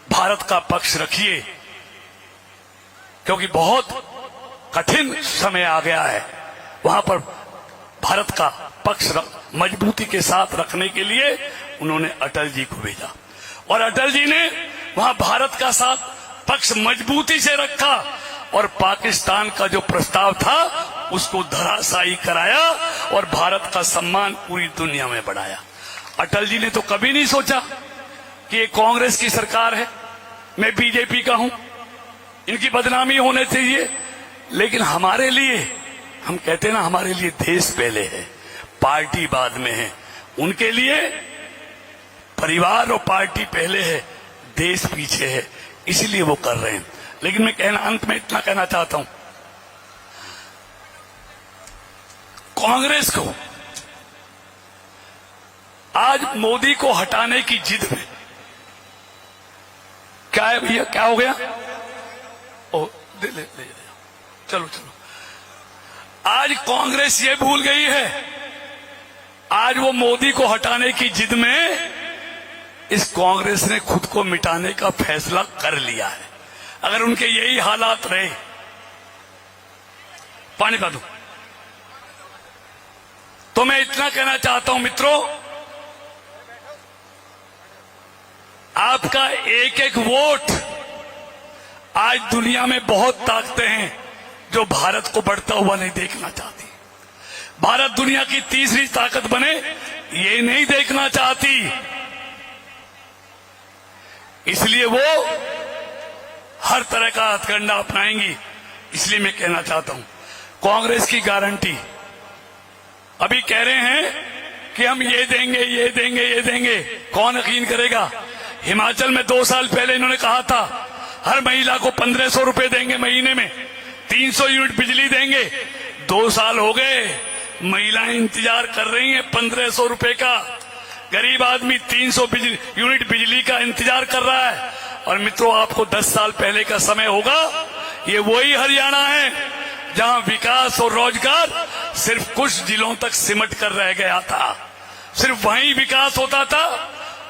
भारत का पक्ष रखिए, क्योंकि बहुत कठिन समय आ गया है। वहां पर भारत का पक्ष मजबूती के साथ रखने के लिए उन्होंने अटल जी को भेजा, और अटल जी ने वहां भारत का साथ पक्ष मजबूती से रखा, और पाकिस्तान का जो प्रस्ताव था उसको धराशायी कराया और भारत का सम्मान पूरी दुनिया में बढ़ाया। अटल जी ने तो कभी नहीं सोचा कि ये कांग्रेस की सरकार है, मैं बीजेपी का हूं, इनकी बदनामी होने चाहिए। लेकिन हमारे लिए, हम कहते हैं ना, हमारे लिए देश पहले है, पार्टी बाद में है। उनके लिए परिवार और पार्टी पहले है, देश पीछे है, इसलिए वो कर रहे हैं। लेकिन मैं अंत में इतना कहना चाहता हूं, कांग्रेस को आज मोदी को हटाने की जिद में क्या है भैया, क्या हो गया? ओ ले चलो। आज कांग्रेस ये भूल गई है, आज वो मोदी को हटाने की जिद में इस कांग्रेस ने खुद को मिटाने का फैसला कर लिया है। अगर उनके यही हालात रहे, पानी पा दो, तो मैं इतना कहना चाहता हूं मित्रों, आपका एक एक वोट, आज दुनिया में बहुत ताकतें हैं जो भारत को बढ़ता हुआ नहीं देखना चाहती। भारत दुनिया की तीसरी ताकत बने, ये नहीं देखना चाहती, इसलिए वो हर तरह का हथकंडा अपनाएंगी। इसलिए मैं कहना चाहता हूं, कांग्रेस की गारंटी, अभी कह रहे हैं कि हम ये देंगे, ये देंगे, ये देंगे, कौन यकीन करेगा? हिमाचल में 2 साल पहले इन्होंने कहा था हर महिला को 1500 रुपए देंगे महीने में, 300 यूनिट बिजली देंगे। 2 साल हो गए, महिलाएं इंतजार कर रही हैं 1500 रुपए का, गरीब आदमी 300 यूनिट बिजली का इंतजार कर रहा है। और मित्रों, आपको 10 साल पहले का समय होगा, ये वही हरियाणा है जहां विकास और रोजगार सिर्फ कुछ जिलों तक सिमट कर रह गया था। सिर्फ वहीं विकास होता था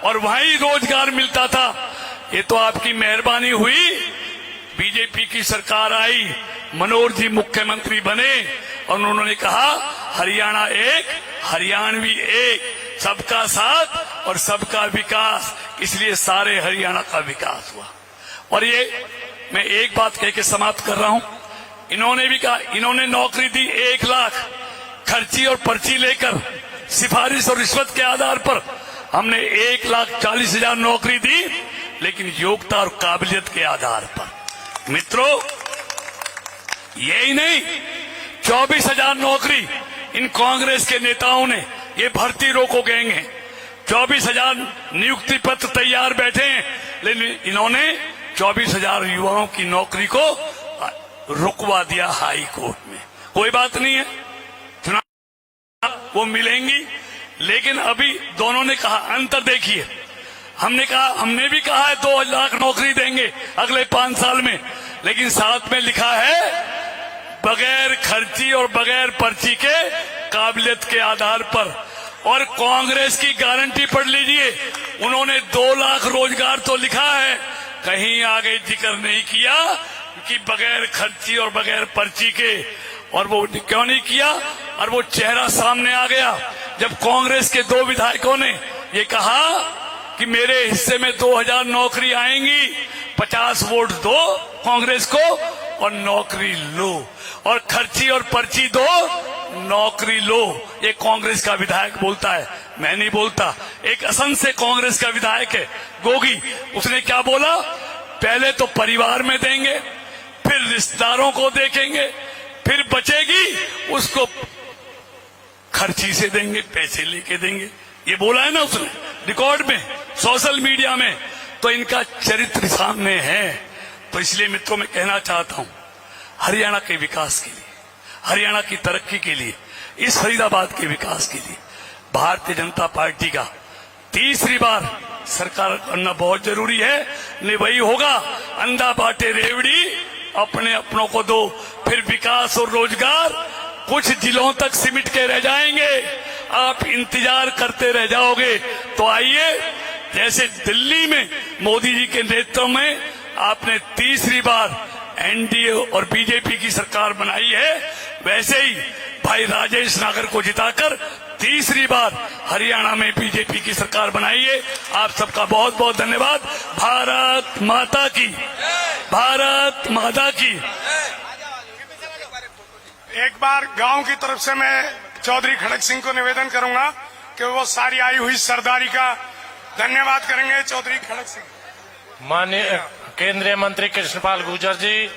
और वहीं रोजगार मिलता था। ये तो आपकी मेहरबानी हुई, बीजेपी की सरकार आई, मनोहर जी मुख्यमंत्री बने और उन्होंने कहा हरियाणा एक, हरियाणवी एक, सबका साथ और सबका विकास, इसलिए सारे हरियाणा का विकास हुआ। और ये मैं एक बात कह के समाप्त कर रहा हूं, इन्होंने भी कहा, इन्होंने नौकरी दी 1 लाख, खर्ची और पर्ची लेकर, सिफारिश और रिश्वत के आधार पर हमने 1,40,000 नौकरी दी, लेकिन योग्यता और काबिलियत के आधार पर। मित्रों, यही नहीं, 24,000 नौकरी इन कांग्रेस के नेताओं ने, ये भर्ती रोको गएंगे, 24,000 नियुक्ति पत्र तैयार बैठे हैं, लेकिन इन्होंने 24,000 युवाओं की नौकरी को रुकवा दिया हाई कोर्ट में। कोई बात नहीं है, चुनाव वो मिलेंगी, लेकिन अभी दोनों ने कहा, अंतर देखिए, हमने भी कहा है 2 लाख नौकरी देंगे अगले 5 साल में, लेकिन साथ में लिखा है बगैर खर्ची और बगैर पर्ची के, काबिलियत के आधार पर। और कांग्रेस की गारंटी पढ़ लीजिए, उन्होंने 2 लाख रोजगार तो लिखा है, कहीं आगे जिक्र नहीं किया कि बगैर खर्ची और बगैर पर्ची के। और वो क्यों नहीं किया? और वो चेहरा सामने आ गया जब कांग्रेस के 2 विधायकों ने ये कहा कि मेरे हिस्से में 2000 नौकरी आएंगी, 50 वोट दो कांग्रेस को और नौकरी लो, और खर्ची और पर्ची दो नौकरी लो, ये कांग्रेस का विधायक बोलता है, मैं नहीं बोलता। एक असम से कांग्रेस का विधायक है गोगी, उसने क्या बोला, पहले तो परिवार में देंगे, फिर रिश्तेदारों को देखेंगे, फिर बचेगी उसको खर्ची से देंगे, पैसे लेके देंगे। ये बोला है ना उसने रिकॉर्ड में, सोशल मीडिया में। तो इनका चरित्र सामने है। तो इसलिए मित्रों मैं कहना चाहता हूं, हरियाणा के विकास के लिए, हरियाणा की तरक्की के लिए, इस फरीदाबाद के विकास के लिए भारतीय जनता पार्टी का तीसरी बार सरकार करना बहुत जरूरी है। नहीं वही होगा, अंधा बाटे रेवड़ी, अपने अपनों को दो, फिर विकास और रोजगार कुछ जिलों तक सिमट के रह जाएंगे। आप इंतजार करते रह जाओगे। तो आइए, जैसे दिल्ली में मोदी जी के नेतृत्व में आपने तीसरी बार एनडीए और बीजेपी की सरकार बनाई है, वैसे ही भाई राजेश नागर को जिताकर तीसरी बार हरियाणा में बीजेपी की सरकार बनाइए। आप सबका बहुत बहुत धन्यवाद। भारत माता की, भारत माता की। एक बार गांव की तरफ से मैं चौधरी खड़क सिंह को निवेदन करूंगा कि वो सारी आई हुई सरदारी का धन्यवाद करेंगे। चौधरी खड़क सिंह। माननीय केंद्रीय मंत्री कृष्णपाल गुर्जर जी,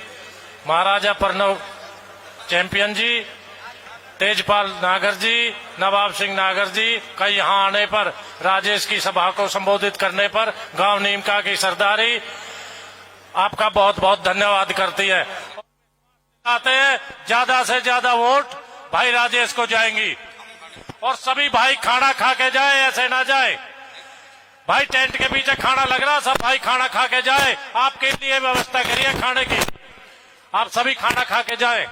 महाराजा प्रणव चैंपियन जी, तेजपाल नागर जी, नवाब सिंह नागर जी का यहाँ आने पर, राजेश की सभा को संबोधित करने पर गांव नीमका की सरदारी आपका बहुत बहुत धन्यवाद करती है। आते हैं ज्यादा से ज्यादा वोट भाई राजेश को जाएंगी, और सभी भाई खाना खा के जाए, ऐसे ना जाए भाई टेंट के पीछे खाना लग रहा, सब भाई खाना खा के जाए। आपके लिए व्यवस्था करिए खाने की, आप सभी खाना खा के जाए।